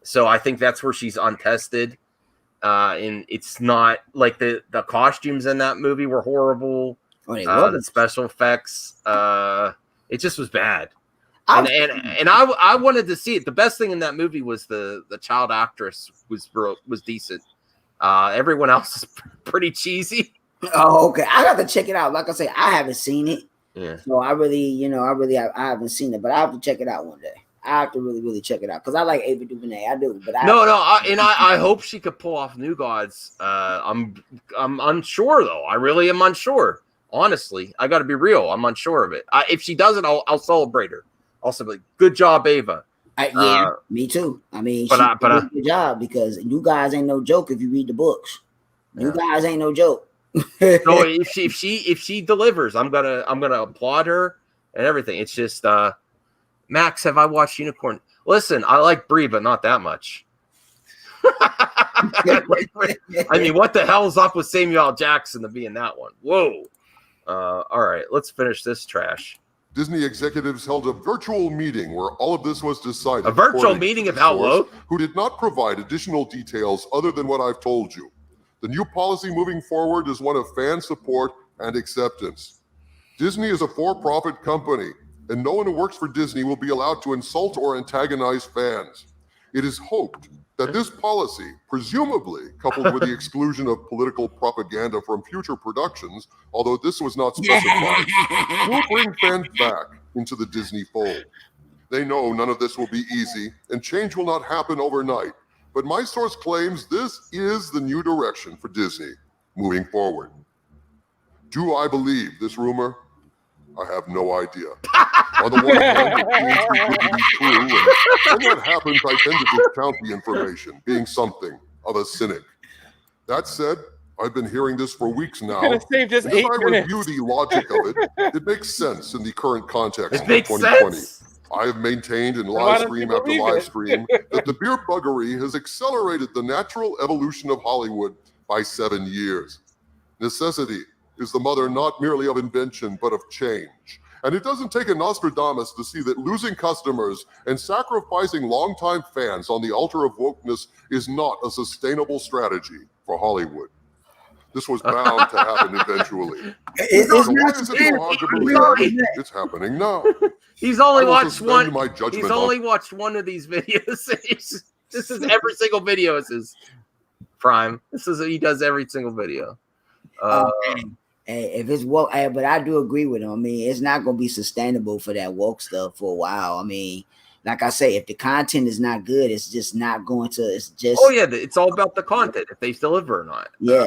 so I think that's where she's untested. And it's not like the costumes in that movie were horrible. The special effects, it just was bad. And I wanted to see it. The best thing in that movie was the child actress was decent. Everyone else is pretty cheesy. Oh, okay. I got to check it out. Like I say, I haven't seen it. Yeah. So I haven't seen it, but I have to check it out one day. I have to really check it out because I like Ava DuVernay. I do, but I hope she could pull off New Gods. I'm unsure though. I really am unsure. Honestly, I got to be real. I'm unsure of it. If she does it, I'll celebrate her. Also, like, good job, Ava. Me too. I mean, she did a good job because New Guys ain't no joke if you read the books. New Guys ain't no joke. So if she delivers, I'm gonna applaud her and everything. It's just Max, have I watched Unicorn? Listen, I like Brie, but not that much. I mean, what the hell's up with Samuel L. Jackson to be in that one? Whoa. All right, let's finish this trash. Disney executives held a virtual meeting where all of this was decided. A virtual meeting of how woke? Who did not provide additional details other than what I've told you. The new policy moving forward is one of fan support and acceptance. Disney is a for-profit company, and no one who works for Disney will be allowed to insult or antagonize fans. It is hoped that this policy, presumably coupled with the exclusion of political propaganda from future productions, although this was not specified, will bring fans back into the Disney fold. They know none of this will be easy, and change will not happen overnight. But my source claims this is the new direction for Disney moving forward. Do I believe this rumor? I have no idea. On the one hand, it seems too good to be true, and when that happens, I tend to discount the information, being something of a cynic. That said, I've been hearing this for weeks now. And as I review the logic of it, it makes sense in the current context of 2020. I have maintained in live stream after live stream that the beer buggery has accelerated the natural evolution of Hollywood by 7 years. Necessity is the mother not merely of invention, but of change. And it doesn't take a Nostradamus to see that losing customers and sacrificing longtime fans on the altar of wokeness is not a sustainable strategy for Hollywood. This was bound to happen eventually. It's happening now. He's only watched one. He's only watched one of these videos. This is every single video. This is Prime. He does every single video. If it's woke, but I do agree with him. I mean, it's not going to be sustainable for that woke stuff for a while. I mean, like I say, if the content is not good, it's just not going to. It's just. Oh yeah, it's all about the content if they deliver or not. Yeah,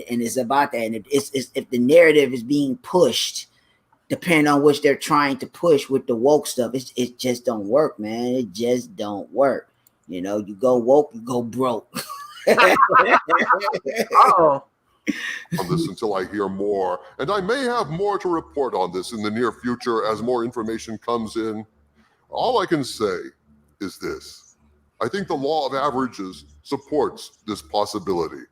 and it's about that. And if the narrative is being pushed, depending on which they're trying to push with the woke stuff, it just don't work, man. It just don't work. You know, you go woke, you go broke. Oh. On this until I hear more, and I may have more to report on this in the near future as more information comes in. All I can say is this. I think the law of averages supports this possibility.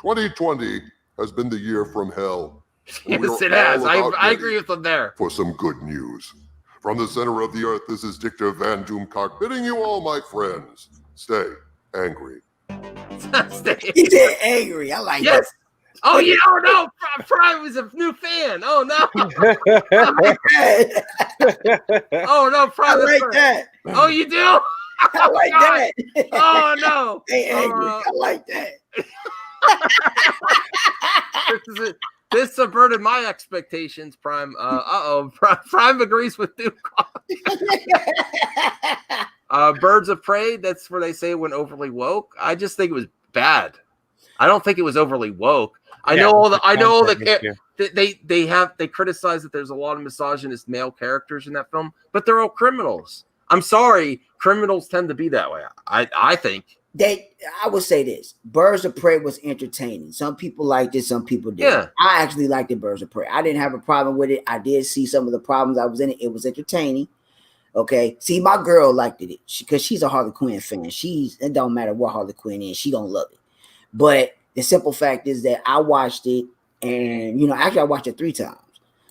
2020 has been the year from hell. Yes, it has. I agree with them there. For some good news. From the center of the earth, this is Dictor Van Doomcock bidding you all, my friends, stay angry. He said angry. I like that. Oh, yeah, oh no, Prime was a new fan. Oh no. Oh no, Prime. I like that. Oh, you do? I like that. Oh no. Hey, angry. I like that. This subverted my expectations, Prime. Prime agrees with Duke. Birds of Prey. That's where they say it went overly woke. I just think it was bad. I don't think it was overly woke. I know all the they criticize that there's a lot of misogynist male characters in that film, but they're all criminals. I'm sorry, criminals tend to be that way. I think I would say this: Birds of Prey was entertaining. Some people liked it, some people didn't. Yeah. I actually liked the Birds of Prey. I didn't have a problem with it. I did see some of the problems I was in it. It was entertaining. Okay. See, my girl liked it because she's a Harley Quinn fan. It don't matter what Harley Quinn is, she gonna love it. But the simple fact is that I watched it, and actually I watched it 3 times.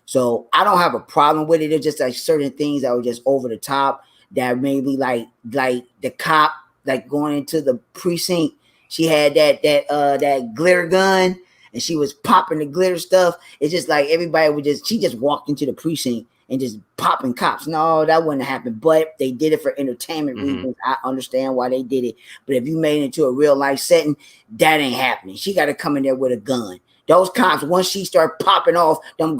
So I don't have a problem with it. It's just like certain things that were just over the top that made me like the cop, like going into the precinct. She had that glitter gun and she was popping the glitter stuff. It's just like she just walked into the precinct and just popping cops. No, that wouldn't happen. But they did it for entertainment reasons. I understand why they did it. But if you made it into a real life setting, that ain't happening. She got to come in there with a gun. Those cops, once she start popping off, them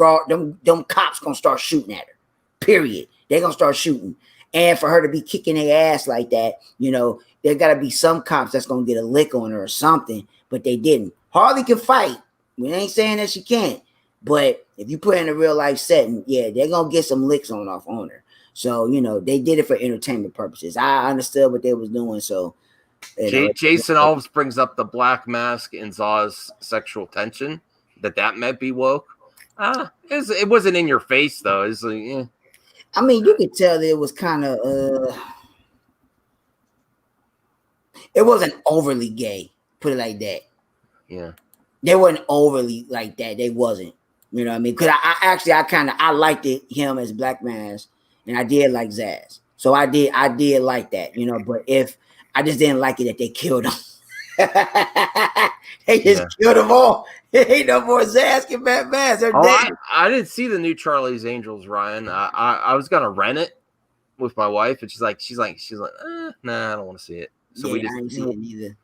cops gonna start shooting at her. Period. They're gonna start shooting. And for her to be kicking their ass like that, there gotta be some cops that's gonna get a lick on her or something, but they didn't. Harley can fight. We ain't saying that she can't. But if you put her in a real life setting, yeah, they're gonna get some licks on her. So, they did it for entertainment purposes. I understood what they was doing. So Jason always brings up the black mask and Zaw's sexual tension, that might be woke. It wasn't in your face though. It's like, yeah. I mean, you could tell that it was kind of it wasn't overly gay, put it like that. Yeah. They wasn't overly like that. They wasn't. You know what I mean? Because I liked him as Black Mask, and I did like Zaz. So I did like that, but if I just didn't like it that they killed him. They just killed them all. Ain't no more Zaz and Mad Max. They're dead. I didn't see the new Charlie's Angels, Ryan. I was gonna rent it with my wife, and she's like, nah, I don't want to see it. So I ain't seen it either.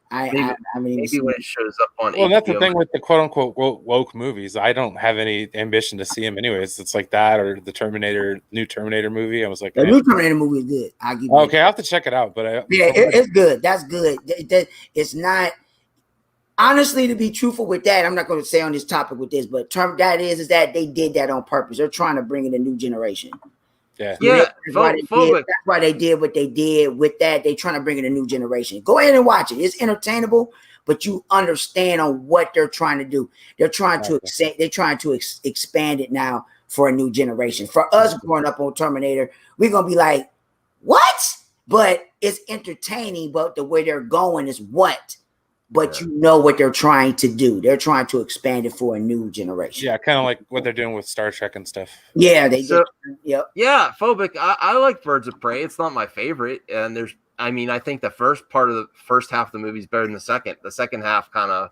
Maybe when it shows up on. Well, that's the thing with the quote unquote woke movies. I don't have any ambition to see them anyways. It's like that or the new Terminator movie. I was like, the new Terminator movie is good. Okay, I have to check it out. But it's good. That's good. It's not. Honestly, to be truthful with that, I'm not going to say on this topic with this, but that is that they did that on purpose. They're trying to bring in a new generation. Yeah. That's why they did what they did with that. They're trying to bring in a new generation. Go ahead and watch it. It's entertainable, but you understand on what they're trying to do. They're trying to expand it now for a new generation. For us growing up on Terminator, we're gonna be like, what? But it's entertaining. But the way they're going is what. But you know what they're trying to do. They're trying to expand it for a new generation. Yeah, kind of like what they're doing with Star Trek and stuff. Yeah, they did. Yep. Yeah, Phobic. I like Birds of Prey. It's not my favorite. And I think the first half of the movie is better than the second. The second half kind of,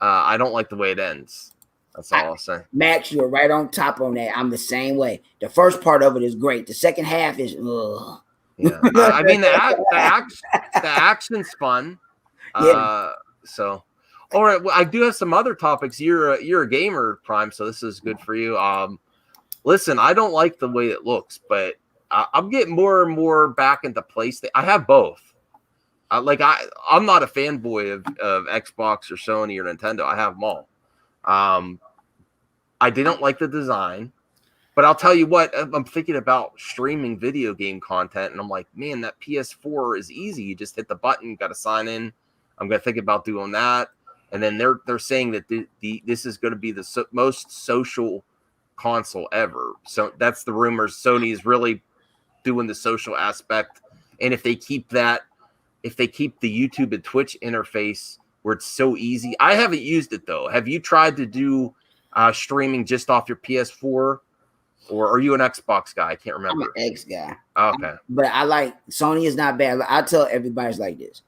I don't like the way it ends. That's all I'll say. Max, you're right on top on that. I'm the same way. The first part of it is great. The second half is, ugh. Yeah. I mean, the action's fun. Yeah. So, all right. Well, I do have some other topics. You're a gamer, Prime, so this is good for you. Listen, I don't like the way it looks, but I'm getting more and more back into PlayStation. I have both. I'm not a fanboy of Xbox or Sony or Nintendo. I have them all. I didn't like the design, but I'll tell you what. I'm thinking about streaming video game content, and I'm like, man, that PS4 is easy. You just hit the button, got to sign in. I'm going to think about doing that. And then they're saying that this is going to be the most social console ever. So that's the rumors. Sony is really doing the social aspect. And if they keep the YouTube and Twitch interface where it's so easy, I haven't used it though. Have you tried to do streaming just off your PS4? Or are you an Xbox guy? I can't remember. I'm an X guy. Okay. But I like Sony is not bad. I tell everybody it's like this.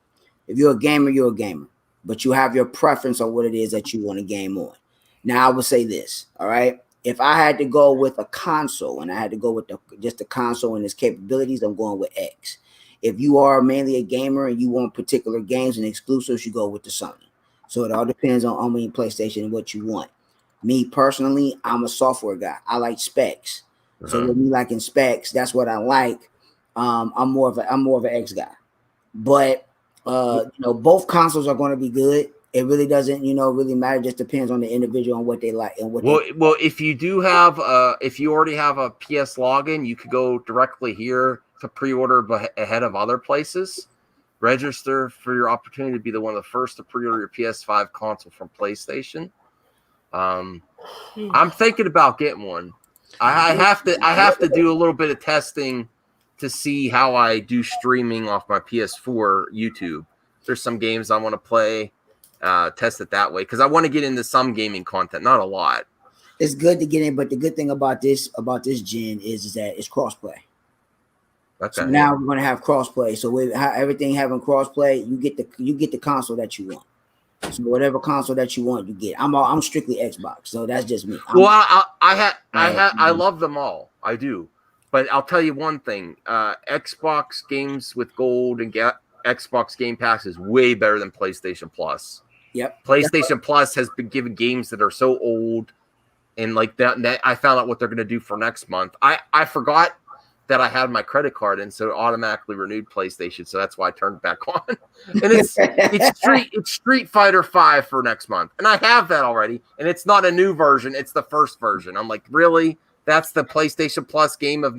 If you're a gamer, you're a gamer. But you have your preference on what it is that you want to game on. Now, I would say this, all right? If I had to go with a console and I had to go with just the console and its capabilities, I'm going with X. If you are mainly a gamer and you want particular games and exclusives, you go with the Sony. So it all depends on how many PlayStation and what you want. Me personally, I'm a software guy. I like specs. So with me liking specs, that's what I like. I'm more of an X guy. But both consoles are going to be good. It really doesn't, really matter. It just depends on the individual and what they like and what. Well, if you do have, if you already have a PS login, you could go directly here to pre-order ahead of other places. Register for your opportunity to be one of the first to pre-order your PS5 console from PlayStation. I'm thinking about getting one. I have to do a little bit of testing to see how I do streaming off my PS4 YouTube. There's some games I want to play, test it that way because I want to get into some gaming content, not a lot. It's good to get in, but the good thing about this gen is that it's crossplay. Okay. So now we're gonna have crossplay. So with everything having crossplay, you get the console that you want. So whatever console that you want, you get. I'm strictly Xbox, so that's just me. I love them all. I do. But I'll tell you one thing: Xbox games with gold and Xbox Game Pass is way better than PlayStation Plus. Yep. PlayStation Plus has been given games that are so old, and like that. I found out what they're going to do for next month. I forgot that I had my credit card, and so it automatically renewed PlayStation. So that's why I turned it back on. And it's Street Fighter 5 for next month, and I have that already. And it's not a new version; it's the first version. I'm like, really? That's the PlayStation Plus game of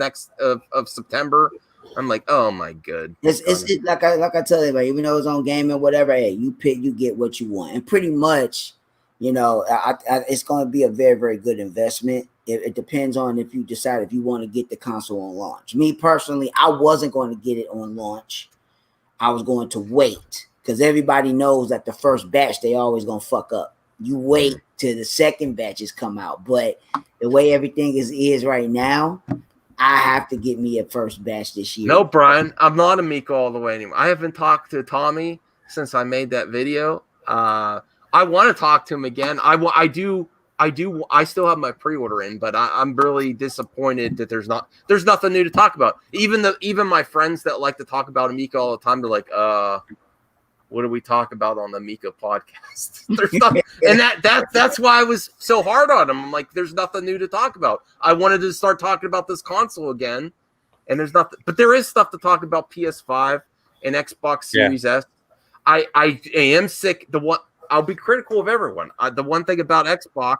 September. I'm like, oh my god. It's like I tell everybody, even though it's on game and whatever, hey, you get what you want, and pretty much, it's going to be a very, very good investment. It depends on if you decide if you want to get the console on launch. Me personally, I wasn't going to get it on launch. I was going to wait because everybody knows that the first batch they always gonna fuck up. You wait till the second batches come out, but the way everything is right now, I have to get me a first batch this year. No, Brian, I'm not a Miko all the way anymore. I haven't talked to Tommy since I made that video. I want to talk to him again. I still have my pre-order in, but I'm really disappointed that there's nothing new to talk about. Even my friends that like to talk about Amico all the time, they're like, what do we talk about on the Amico podcast? There's nothing, and that's why I was so hard on him. I'm like, there's nothing new to talk about. I wanted to start talking about this console again, and there's nothing, but there is stuff to talk about PS5 and Xbox Series S. I am sick. I'll be critical of everyone. The one thing about Xbox,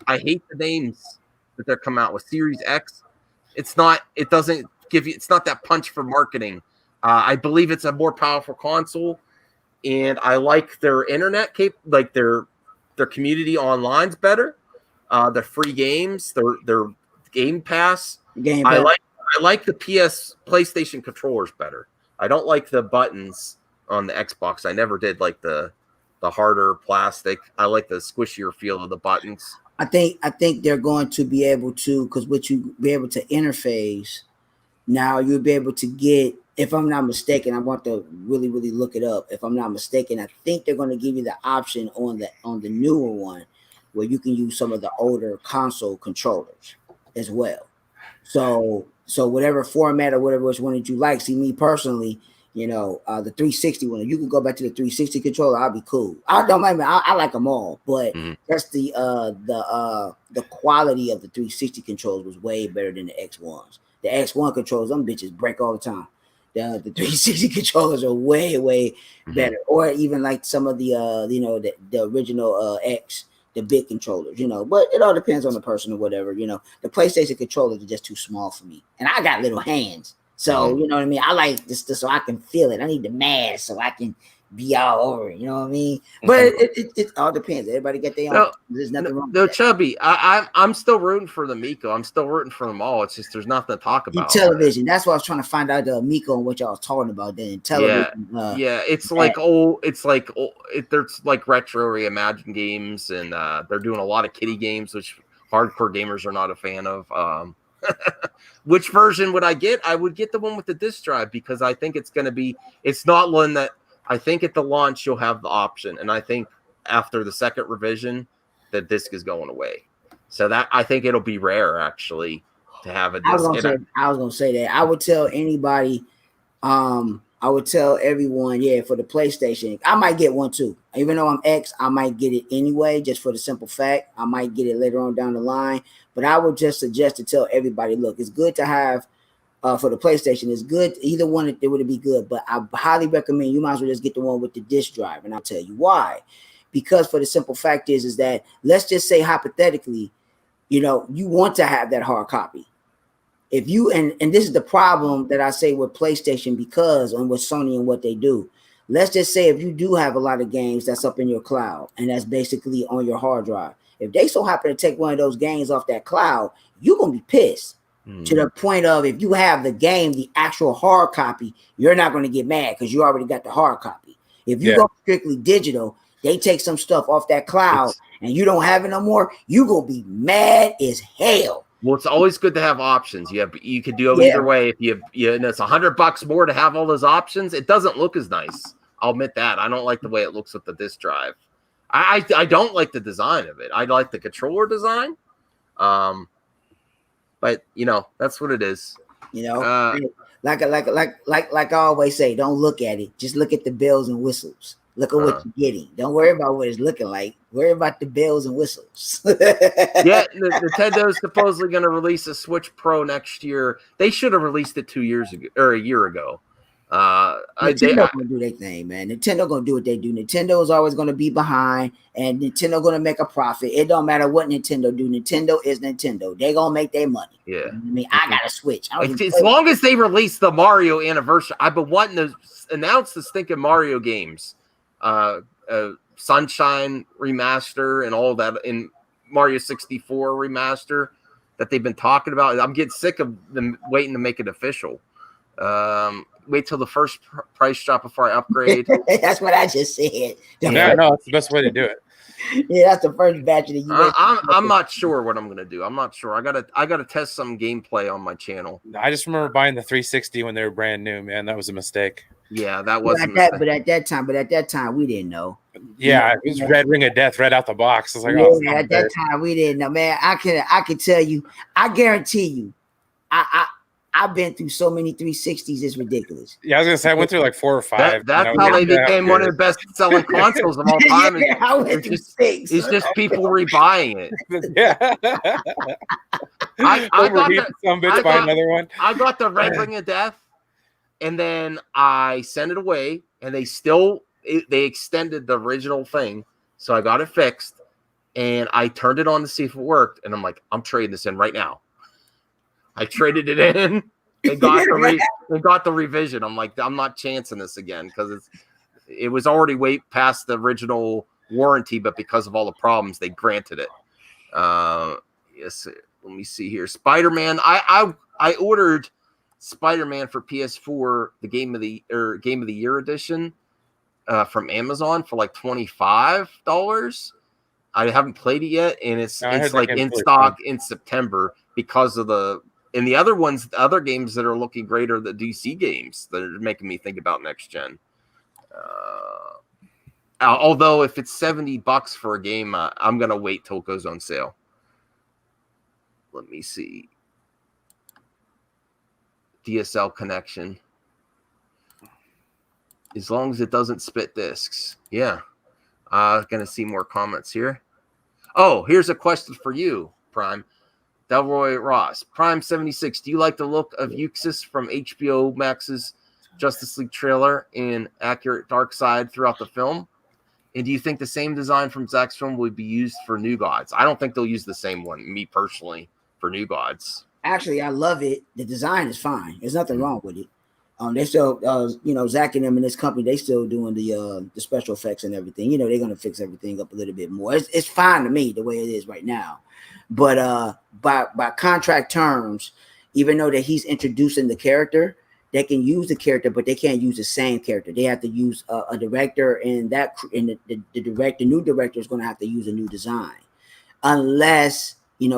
I hate the names that they're coming out with. Series X, it's not that punch for marketing. I believe it's a more powerful console, and I like their internet their community online's better. Their free games, their Game Pass. I like the PlayStation controllers better. I don't like the buttons on the Xbox. I never did like the harder plastic. I like the squishier feel of the buttons. I think they're going to be able to, because what you be able to interface now, you'll be able to get, if I'm not mistaken, I want to really, really look it up. If I'm not mistaken, I think they're going to give you the option on the newer one where you can use some of the older console controllers as well. So whatever format or whatever which one that you like. See, me personally, the 360 one, you can go back to the 360 controller. I'll be cool. I don't mind. I like them all, but that's the quality of the 360 controls was way better than the X1s. The X1 controls, them bitches break all the time. The 360 controllers are way, way better. Or even like some of the the original X, the big controllers, but it all depends on the person or whatever. The PlayStation controllers are just too small for me, and I got little hands. So, you know what I mean? I like this so I can feel it. I need the mass so I can be all over it. You know what I mean? But it all depends. Everybody get their own. There's nothing wrong with that. Chubby, I'm still rooting for the Miko. I'm still rooting for them all. It's just there's nothing to talk about. Television. That's what I was trying to find out, the Miko and what y'all was talking about then. Television. It's like old. It's like there's like retro reimagined games, and they're doing a lot of kiddie games, which hardcore gamers are not a fan of. Which version would I get? I would get the one with the disc drive because I think it's not one that I think at the launch you'll have the option. And I think after the second revision, the disc is going away. So that I think it'll be rare actually to have a disc. I was gonna say that. I would tell anybody, I would tell everyone, for the PlayStation, I might get one too. Even though I'm X, I might get it anyway, just for the simple fact. I might get it later on down the line. But I would just suggest to tell everybody, look, it's good to have for the PlayStation is good. Either one, it would be good, but I highly recommend you might as well just get the one with the disc drive, and I'll tell you why. Because for the simple fact is that let's just say hypothetically, you want to have that hard copy. If you and this is the problem that I say with PlayStation and with Sony and what they do. Let's just say if you do have a lot of games that's up in your cloud and that's basically on your hard drive, if they so happen to take one of those games off that cloud, you're gonna be pissed. To the point of if you have the game, the actual hard copy, you're not going to get mad because you already got the hard copy. If you go strictly digital, they take some stuff off that cloud and you don't have it no more, you're going to be mad as hell. Well, it's always good to have options. You could do it either way. If and it's $100 more to have all those options. It doesn't look as nice. I'll admit that. I don't like the way it looks with the disc drive. I don't like the design of it. I like the controller design. But that's what it is. Like I always say, don't look at it. Just look at the bells and whistles. Look at what you're getting. Don't worry about what it's looking like. Worry about the bells and whistles. Yeah, Nintendo's supposedly going to release a Switch Pro next year. They should have released it 2 years ago or a year ago. Nintendo gonna do their thing, man. Nintendo gonna do what they do. Nintendo is always gonna be behind, and Nintendo gonna make a profit. It don't matter what Nintendo do. Nintendo is Nintendo. They gonna make their money. Yeah. I mean, I got a Switch. As long as they release the Mario anniversary, I've been wanting to announce the stinking Mario games, Sunshine remaster and all that, in Mario 64 remaster that they've been talking about. I'm getting sick of them waiting to make it official. Wait till the first price drop before I upgrade. That's what I just said. That's the best way to do it. Yeah, that's the first batch of the US. I'm not sure what I'm gonna do. I'm not sure. I gotta test some gameplay on my channel. I just remember buying the 360 when they were brand new. Man, that was a mistake. Yeah, that was. But at that time, we didn't know. Yeah, it was Red Ring of Death right out the box. I was like, at that time, we didn't know, man. I can tell you, I guarantee you, I've been through so many 360s, it's ridiculous. Yeah, I was gonna say I went through like 4 or 5. That's how they became one of the best selling consoles of all time. It's just people rebuying it. Yeah. I buy another one. I got the Red Ring of Death, and then I sent it away, and they extended the original thing, so I got it fixed, and I turned it on to see if it worked, and I'm like, I'm trading this in right now. I traded it in. They got the revision. I'm like, I'm not chancing this again because it was already way past the original warranty, but because of all the problems, they granted it. Yes, let me see here. Spider-Man. I ordered Spider-Man for PS4, the Game of the Year edition, from Amazon for like $25. I haven't played it yet, and it's like in stock in September because of the other games that are looking great are the DC games that are making me think about next gen. Although if it's $70 for a game, I'm gonna wait till it goes on sale. Let me see. DSL connection. As long as it doesn't spit discs. Yeah. Gonna see more comments here. Oh, here's a question for you, Prime. Delroy Ross, Prime 76. Do you like the look of Euxis from HBO Max's Justice League trailer and accurate dark side throughout the film? And do you think the same design from Zack's film would be used for New Gods? I don't think they'll use the same one, me personally, for New Gods. Actually, I love it. The design is fine. There's nothing wrong with it. They still, Zach and them in this company, they still doing the special effects and everything. They're gonna fix everything up a little bit more. It's fine to me the way it is right now. But by contract terms, even though that he's introducing the character, they can use the character, but they can't use the same character. They have to use a director, and the new director is going to have to use a new design, unless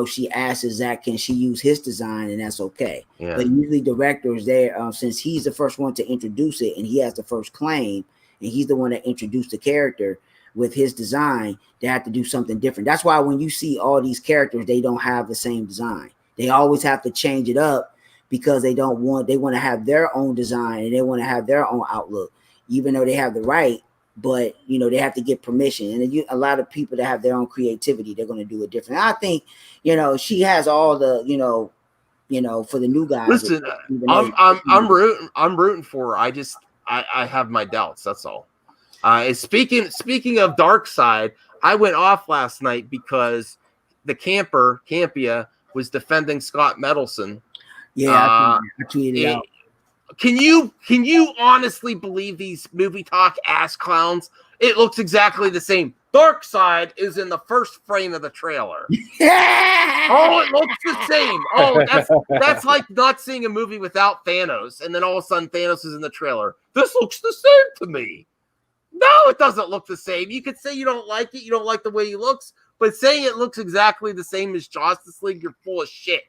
she asks Zach, can she use his design, and that's okay. Yeah. But usually directors there, since he's the first one to introduce it, and he has the first claim, and he's the one that introduced the character with his design, they have to do something different. That's why when you see all these characters, they don't have the same design. They always have to change it up because they want to have their own design and they want to have their own outlook, even though they have the right, but they have to get permission. And a lot of people that have their own creativity, they're going to do it different. I think, she has all the, you know, for the new guys. Listen, I'm rooting for her. I have my doubts. That's all. Speaking of dark side, I went off last night because the Campia was defending Scott Mendelson. Yeah, I tweeted out. Can you honestly believe these movie talk ass clowns? It looks exactly the same. Dark Side is in the first frame of the trailer. Oh, it looks the same. Oh, that's like not seeing a movie without Thanos, and then all of a sudden Thanos is in the trailer. This looks the same to me. No, it doesn't look the same. You could say you don't like it, you don't like the way he looks, but saying it looks exactly the same as Justice League, you're full of shit.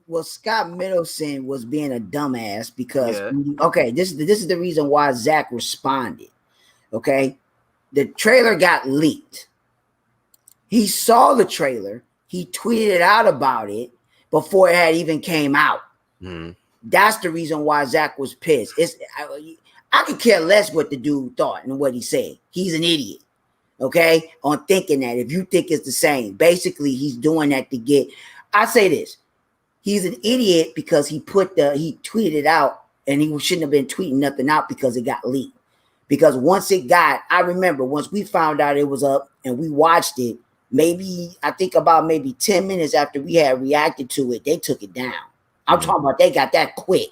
Well, Scott Middleton was being a dumbass because okay, this is the reason why Zach responded. Okay, the trailer got leaked. He saw the trailer. He tweeted out about it before it had even came out. That's the reason why Zach was pissed. I could care less what the dude thought and what he said. He's an idiot. Okay, on thinking that if you think it's the same, basically he's doing that to get. I say this. He's an idiot because he tweeted it out and he shouldn't have been tweeting nothing out because it got leaked. Because once I remember once we found out it was up and we watched it, I think about 10 minutes after we had reacted to it, they took it down. I'm talking about they got that quick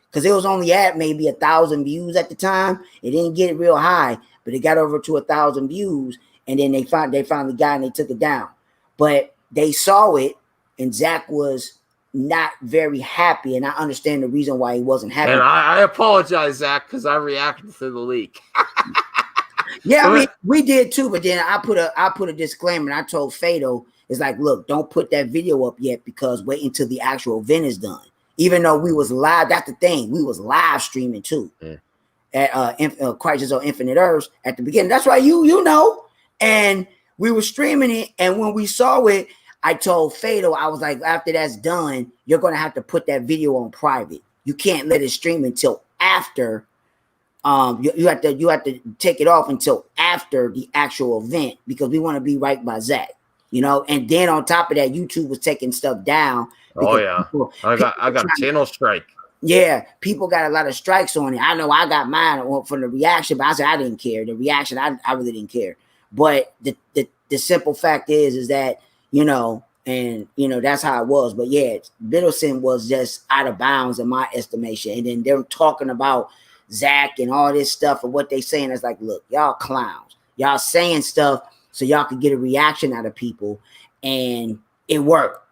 because it was only at maybe 1,000 views at the time. It didn't get real high, but it got over to 1,000 views and then they finally got and they took it down. But they saw it and Zach was not very happy, and I understand the reason why he wasn't happy. And I apologize, Zach, because I reacted to the leak. Yeah, I mean, we did too, but then I put a disclaimer and I told Fado, it's like, look, don't put that video up yet because wait until the actual event is done. Even though we was live, that's the thing, we was live streaming too at Crisis on Infinite Earths at the beginning. That's why you know, and we were streaming it, and when we saw it, I told Fado, I was like, after that's done, you're going to have to put that video on private. You can't let it stream until after. You have to take it off until after the actual event because we want to be right by Zach, you know. And then on top of that, YouTube was taking stuff down. Oh yeah, I got a channel strike. Yeah, people got a lot of strikes on it. I know I got mine from the reaction, but I said I didn't care. The reaction, I really didn't care. But the simple fact is that. You know, and you know that's how it was. But yeah, Middleton was just out of bounds in my estimation. And then they're talking about Zach and all this stuff and what they saying. It's like, look, y'all clowns. Y'all saying stuff so y'all could get a reaction out of people, and it worked.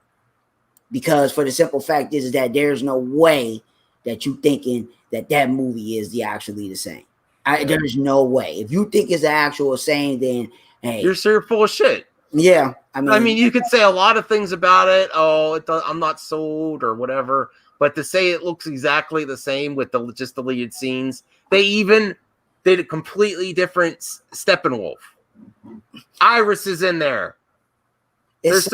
Because for the simple fact is that there's no way that you thinking that movie is actually the same. There's no way. If you think it's the actual same, then hey, you're full of shit. Yeah, I mean, you could say a lot of things about it. Oh, I'm not sold or whatever. But to say it looks exactly the same with just deleted scenes, they even did a completely different Steppenwolf. Iris is in there. There's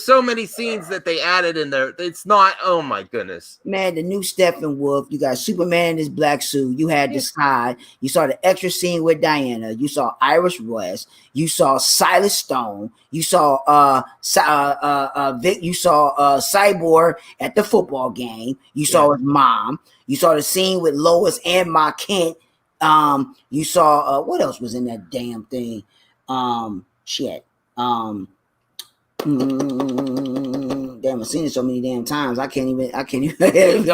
so many scenes that they added in there. It's not. Oh my goodness, man! The new Steppenwolf. You got Superman in his black suit. You had the side. You saw the extra scene with Diana. You saw Iris West. You saw Silas Stone. You saw Vic. You saw Cyborg at the football game. You saw his mom. You saw the scene with Lois and Ma Kent. You saw what else was in that damn thing? Shit. Damn, I've seen it so many damn times. I can't even. Of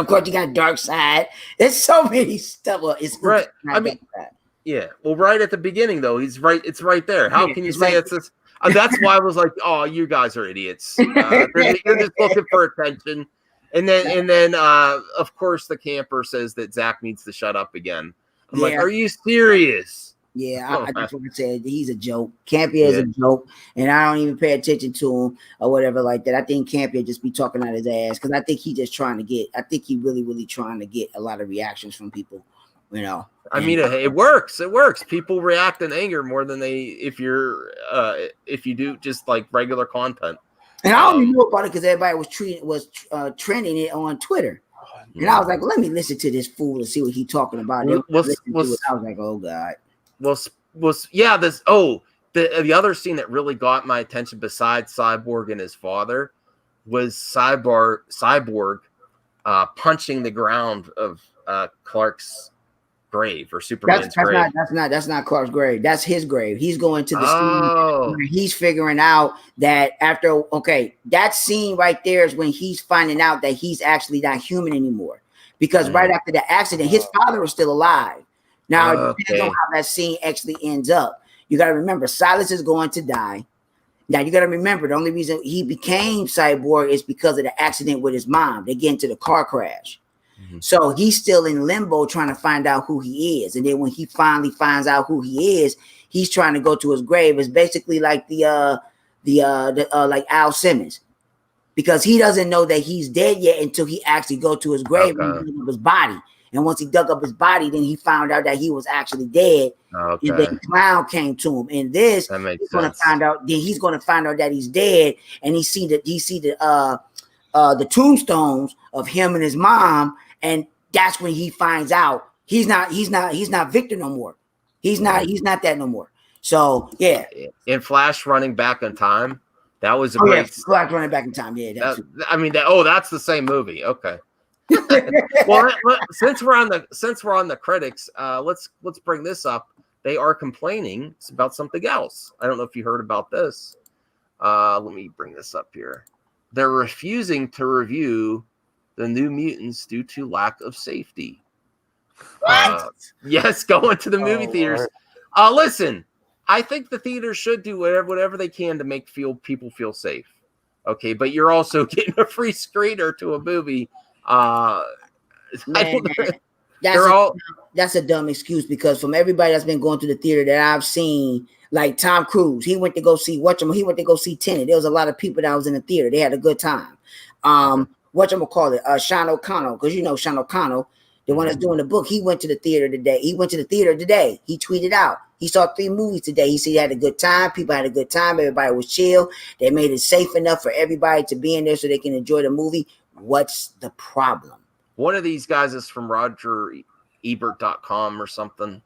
course, you got Dark Side. There's so many stuff. It's right. I mean, yeah. Well, right at the beginning, though, he's right. It's right there. How can you say it's this? That's why I was like, oh, you guys are idiots. You're just looking for attention. And then, of course, the camper says that Zach needs to shut up again. I'm like, are you serious? Yeah, I just want to say he's a joke. Campia is a joke, and I don't even pay attention to him or whatever like that. I think Campia just be talking out his ass because I think he just trying to get. I think he really trying to get a lot of reactions from people. You know, I mean, it works. It works. People react in anger more than if you do just like regular content. And I only knew about it because everybody was trending it on Twitter. And I was like, let me listen to this fool and see what he's talking about. I was like, oh God. The other scene that really got my attention besides Cyborg and his father was Cyborg punching the ground of Clark's grave or Superman's grave. That's not Clark's grave. That's his grave. He's going to the scene where he's figuring out that after that scene right there is when he's finding out that he's actually not human anymore. Because right after the accident, his father was still alive. Now it depends on how that scene actually ends up. You got to remember, Silas is going to die. Now you got to remember, the only reason he became Cyborg is because of the accident with his mom. They get into the car crash. So he's still in limbo trying to find out who he is. And then when he finally finds out who he is, he's trying to go to his grave. It's basically like the like Al Simmons, because he doesn't know that he's dead yet until he actually go to his grave and dig up his body. And once he dug up his body, then he found out that he was actually dead. And then Clown came to him. And this he's going to find out. Then he's going to find out that he's dead. And he see the tombstones of him and his mom. And that's when he finds out he's not Victor no more. He's not that no more. So yeah. In Flash running back in time, that was a great Flash running back in time. Yeah, that's the same movie. Okay. Well, since we're on the critics, let's bring this up. They are complaining about something else. I don't know if you heard about this. Let me bring this up here. They're refusing to review the New Mutants due to lack of safety. Yes, going to the movie theaters. Listen, I think the theaters should do whatever they can to make people feel safe. Okay, but you're also getting a free screener to a movie. That's a dumb excuse, because from everybody that's been going to the theater that I've seen, like Tom Cruise, he went to go see Tenet. There was a lot of people that was in the theater. They had a good time. Sean O'Connell, because you know Sean O'Connell, the one that's doing the book, he went to the theater today. He tweeted out he saw 3 movies today. He said he had a good time. People had a good time. Everybody was chill. They made it safe enough for everybody to be in there so they can enjoy the movie. What's the problem? One of these guys is from RogerEbert.com or something.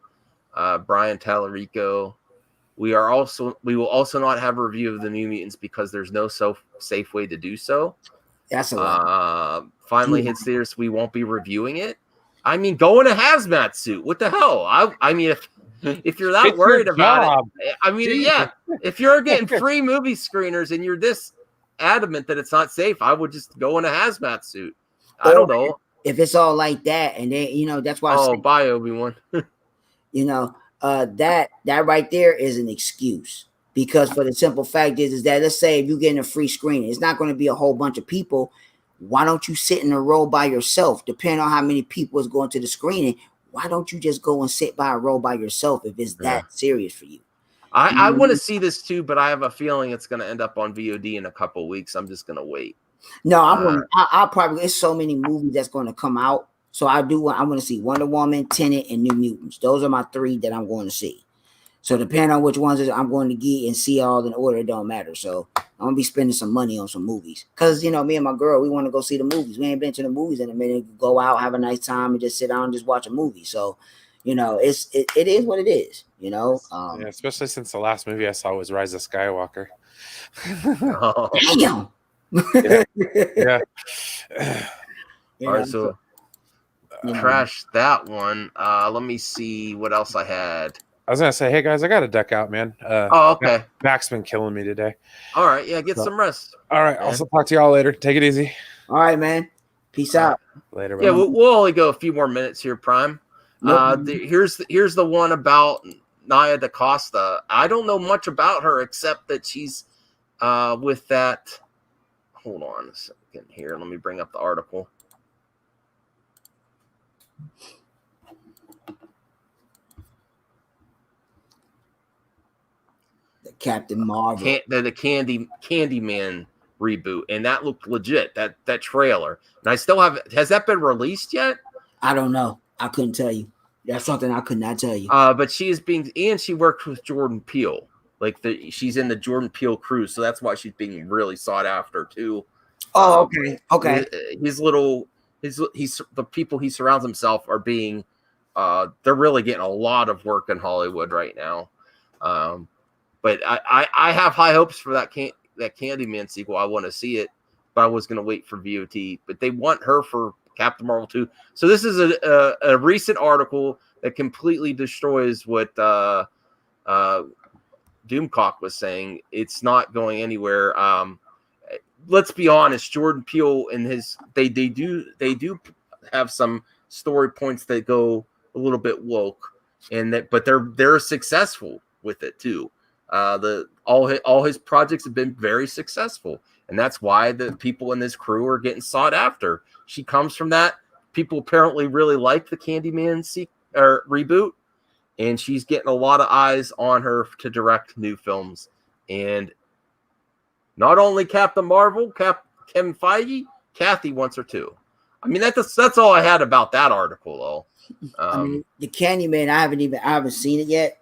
Brian Tallarico. We will also not have a review of the New Mutants because there's no safe way to do so. That's a lot. Finally hits theaters. We won't be reviewing it. I mean, go in a hazmat suit. What the hell? I mean, if you're that worried about it, I mean, if you're getting free movie screeners and you're this adamant that it's not safe, I would just go in a hazmat suit. I don't know. If it's all like that, and then that's why. Bye, Obi-Wan. That right there is an excuse, because for the simple fact is that, let's say if you're getting a free screening, it's not going to be a whole bunch of people. Why don't you sit in a row by yourself? Depending on how many people is going to the screening, why don't you just go and sit by a row by yourself if it's that serious for you? I want to see this too, but I have a feeling it's going to end up on VOD in a couple of weeks. I'm just going to wait. No, I'll probably. There's so many movies that's going to come out, so I want to see Wonder Woman, Tenet, and New Mutants. Those are my 3 that I'm going to see. So depending on which ones I'm going to get and see all in order, it don't matter. So I'm gonna be spending some money on some movies, because me and my girl, we want to go see the movies. We ain't been to the movies in a minute. Go out, have a nice time, and just sit down and just watch a movie. So it is what it is. Especially since the last movie I saw was Rise of Skywalker. Damn. Yeah. All right, so trash that one. Let me see what else I had. I was gonna say, hey guys, I got to duck out, man. Okay. Mac's been killing me today. All right, get some rest. All right, I'll talk to y'all later. Take it easy. All right, man. Peace out. Later. Yeah, we'll only go a few more minutes here, Prime. Here's the one about Nia DaCosta. I don't know much about her except that she's with that. Hold on a second here. Let me bring up the article. Captain Marvel, the Candyman reboot, and that looked legit. That trailer, and I still have. Has that been released yet? I don't know. I couldn't tell you. That's something I could not tell you. But she worked with Jordan Peele. She's in the Jordan Peele crew, so that's why she's being really sought after too. Oh, okay. The people he surrounds himself are being. They're really getting a lot of work in Hollywood right now. But I have high hopes for that Candyman sequel. I want to see it, but I was going to wait for VOD. But they want her for Captain Marvel 2. So this is a recent article that completely destroys what Doomcock was saying. It's not going anywhere. Let's be honest, Jordan Peele and they do have some story points that go a little bit woke, but they're successful with it too. All his projects have been very successful, and that's why the people in this crew are getting sought after. She comes from that. People apparently really like the Candyman reboot, and she's getting a lot of eyes on her to direct new films. And not only Captain Marvel, Kevin Feige, Kathy wants her too. I mean, that's all I had about that article, though. I mean, the Candyman, I haven't seen it yet.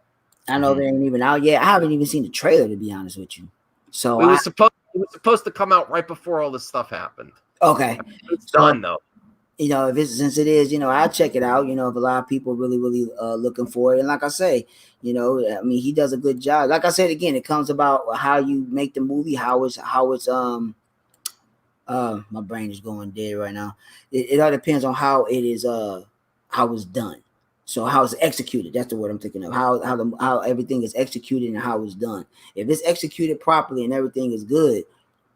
I know they ain't even out yet. I haven't even seen the trailer, to be honest with you. So it was supposed to come out right before all this stuff happened. Okay, it's done though. You know, since it is, I'll check it out. If a lot of people really looking for it, and like I say, I mean, he does a good job. Like I said again, it comes about how you make the movie, how it's my brain is going dead right now. It all depends on how it is how it's done. So how it's executed, that's the word I'm thinking of. How everything is executed and how it's done. If it's executed properly and everything is good,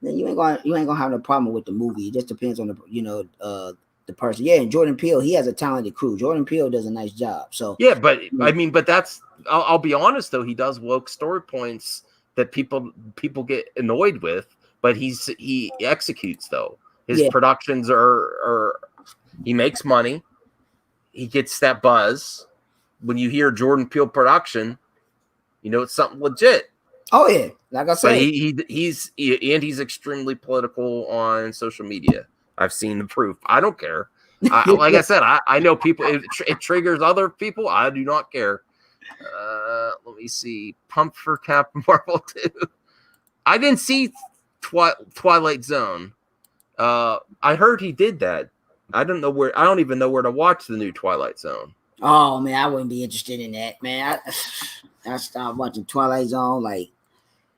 then you ain't gonna have no problem with the movie. It just depends on the person. Yeah, and Jordan Peele, he has a talented crew. Jordan Peele does a nice job. So yeah, but I mean, but that's I'll be honest though, he does woke story points that people get annoyed with, but he executes though. His productions are he makes money. He gets that buzz. When you hear Jordan Peele production, it's something legit. Oh yeah, like I said, but he's extremely political on social media. I've seen the proof. I don't care. Like I said, I know people. It triggers other people. I do not care. Let me see. Pumped for Captain Marvel 2. I didn't see Twilight Zone. I heard he did that. I don't even know where to watch the new Twilight Zone. Oh man, I wouldn't be interested in that, man. I stopped watching Twilight Zone, like,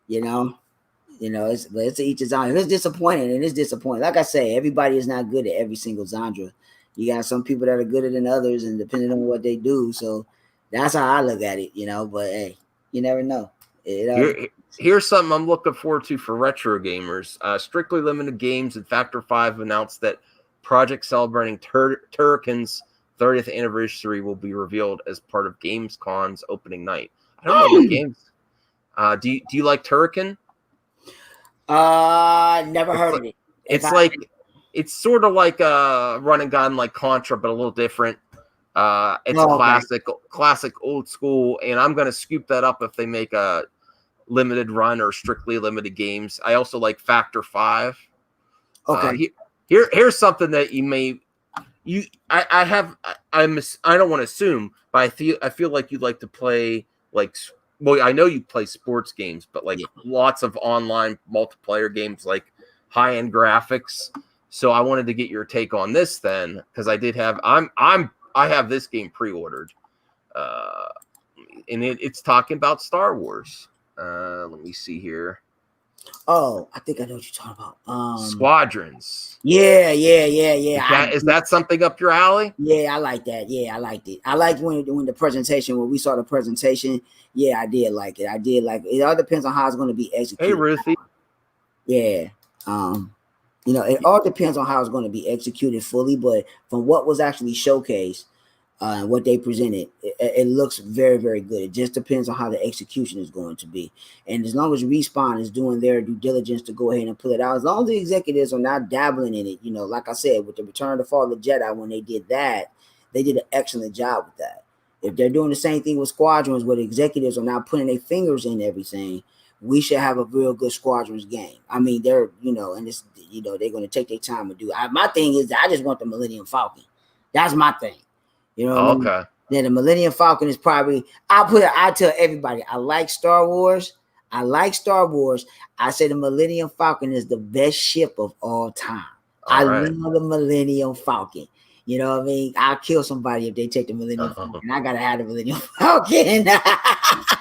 it's each his own. If it's disappointing, and it's disappointing. Like I say, everybody is not good at every single genre. You got some people that are gooder than others, and depending on what they do. So that's how I look at it, But hey, you never know. Here's something I'm looking forward to for retro gamers. Strictly Limited Games and Factor 5 announced that project celebrating Turrican's 30th anniversary will be revealed as part of Gamescom's opening night. I don't know what games. Do you like Turrican? Never heard of it. It's sort of like a run and gun like Contra, but a little different. It's a classic old school, and I'm gonna scoop that up if they make a limited run or strictly limited games. I also like Factor 5. Okay. Here's something that I don't want to assume, but I feel like you'd like to play I know you play sports games, but lots of online multiplayer games, like high-end graphics. So I wanted to get your take on this then, because I have this game pre-ordered, and it's talking about Star Wars. Let me see here. Oh, I think I know what you're talking about. Squadrons. Yeah. Is that something up your alley? Yeah, I like that. Yeah, I liked it. I liked when we saw the presentation. Yeah, I did like it. It all depends on how it's going to be executed. Hey, Ruthie. Yeah. It all depends on how it's going to be executed fully, but from what was actually showcased, what they presented, it looks very, very good. It just depends on how the execution is going to be. And as long as Respawn is doing their due diligence to go ahead and pull it out, as long as the executives are not dabbling in it, like I said, with the Return to Fall of the Jedi, when they did that, they did an excellent job with that. If they're doing the same thing with Squadrons, where the executives are not putting their fingers in everything, we should have a real good Squadrons game. I mean, they're, and it's, they're going to take their time to do it. My thing is, I just want the Millennium Falcon. That's my thing. Okay. Then the Millennium Falcon is probably, I tell everybody, I like Star Wars. I say the Millennium Falcon is the best ship of all time. I love the Millennium Falcon. You know what I mean? I'll kill somebody if they take the Millennium Falcon. I gotta have the Millennium Falcon.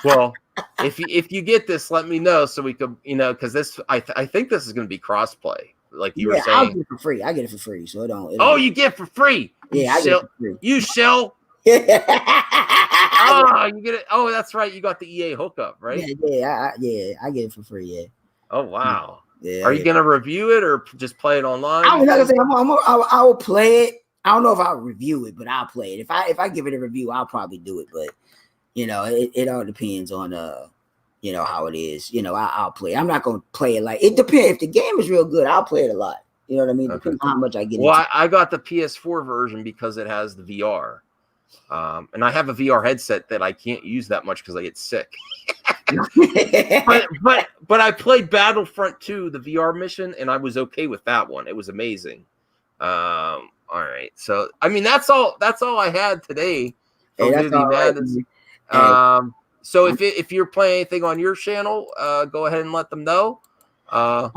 Well, if you get this, let me know so we could, because this I think this is going to be crossplay. like you were I'll saying. get it for free. I get it for free, so it don't. Oh, you get it for free. Yeah, I get it for free. You shell. Oh, you get it. Oh, that's right. You got the EA hookup, right? Yeah, I get it for free. Yeah. Oh wow. Yeah. Are you gonna review it or just play it online? I mean, like I said, I will play it. I don't know if I'll review it, but I'll play it. If I give it a review, I'll probably do it. But it all depends on how it is. I'll play. I'm not gonna play it like it depends. If the game is real good, I'll play it a lot. You know what I mean? Depends on how much I get. Well, I got the PS4 version because it has the VR. And I have a VR headset that I can't use that much because I get sick. but I played Battlefront 2, the VR mission, and I was okay with that one. It was amazing. All right, so I mean that's all I had today. Hey, that's all right. So if you're playing anything on your channel, go ahead and let them know. I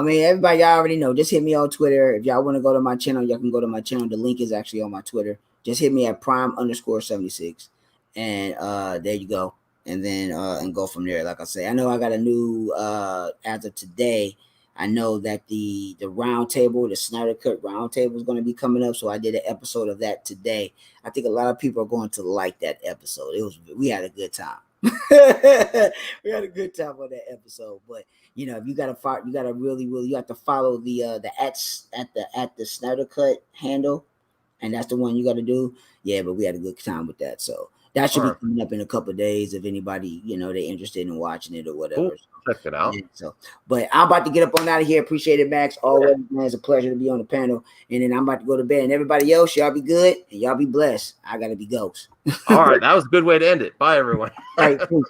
mean, everybody, y'all already know. Just hit me on Twitter. If y'all want to go to my channel, y'all can go to my channel. The link is actually on my Twitter. Just hit me at prime_76, and there you go. And then and go from there. Like I say, I know I got a new as of today. I know that the round table, the Snyder Cut round table is going to be coming up. So I did an episode of that today. I think a lot of people are going to like that episode. We had a good time. We had a good time on that episode. But if you gotta follow, you have to follow the at the Snyder Cut handle, and that's the one you got to do. Yeah, but we had a good time with that. So that should be coming up in a couple of days if anybody, they're interested in watching it or whatever. Cool. Check it out. Yeah, but I'm about to get up on out of here. Appreciate it, Max. Always, man, it's a pleasure to be on the panel. And then I'm about to go to bed. And everybody else, y'all be good and y'all be blessed. I gotta be ghost. All right, that was a good way to end it. Bye, everyone. All right, peace.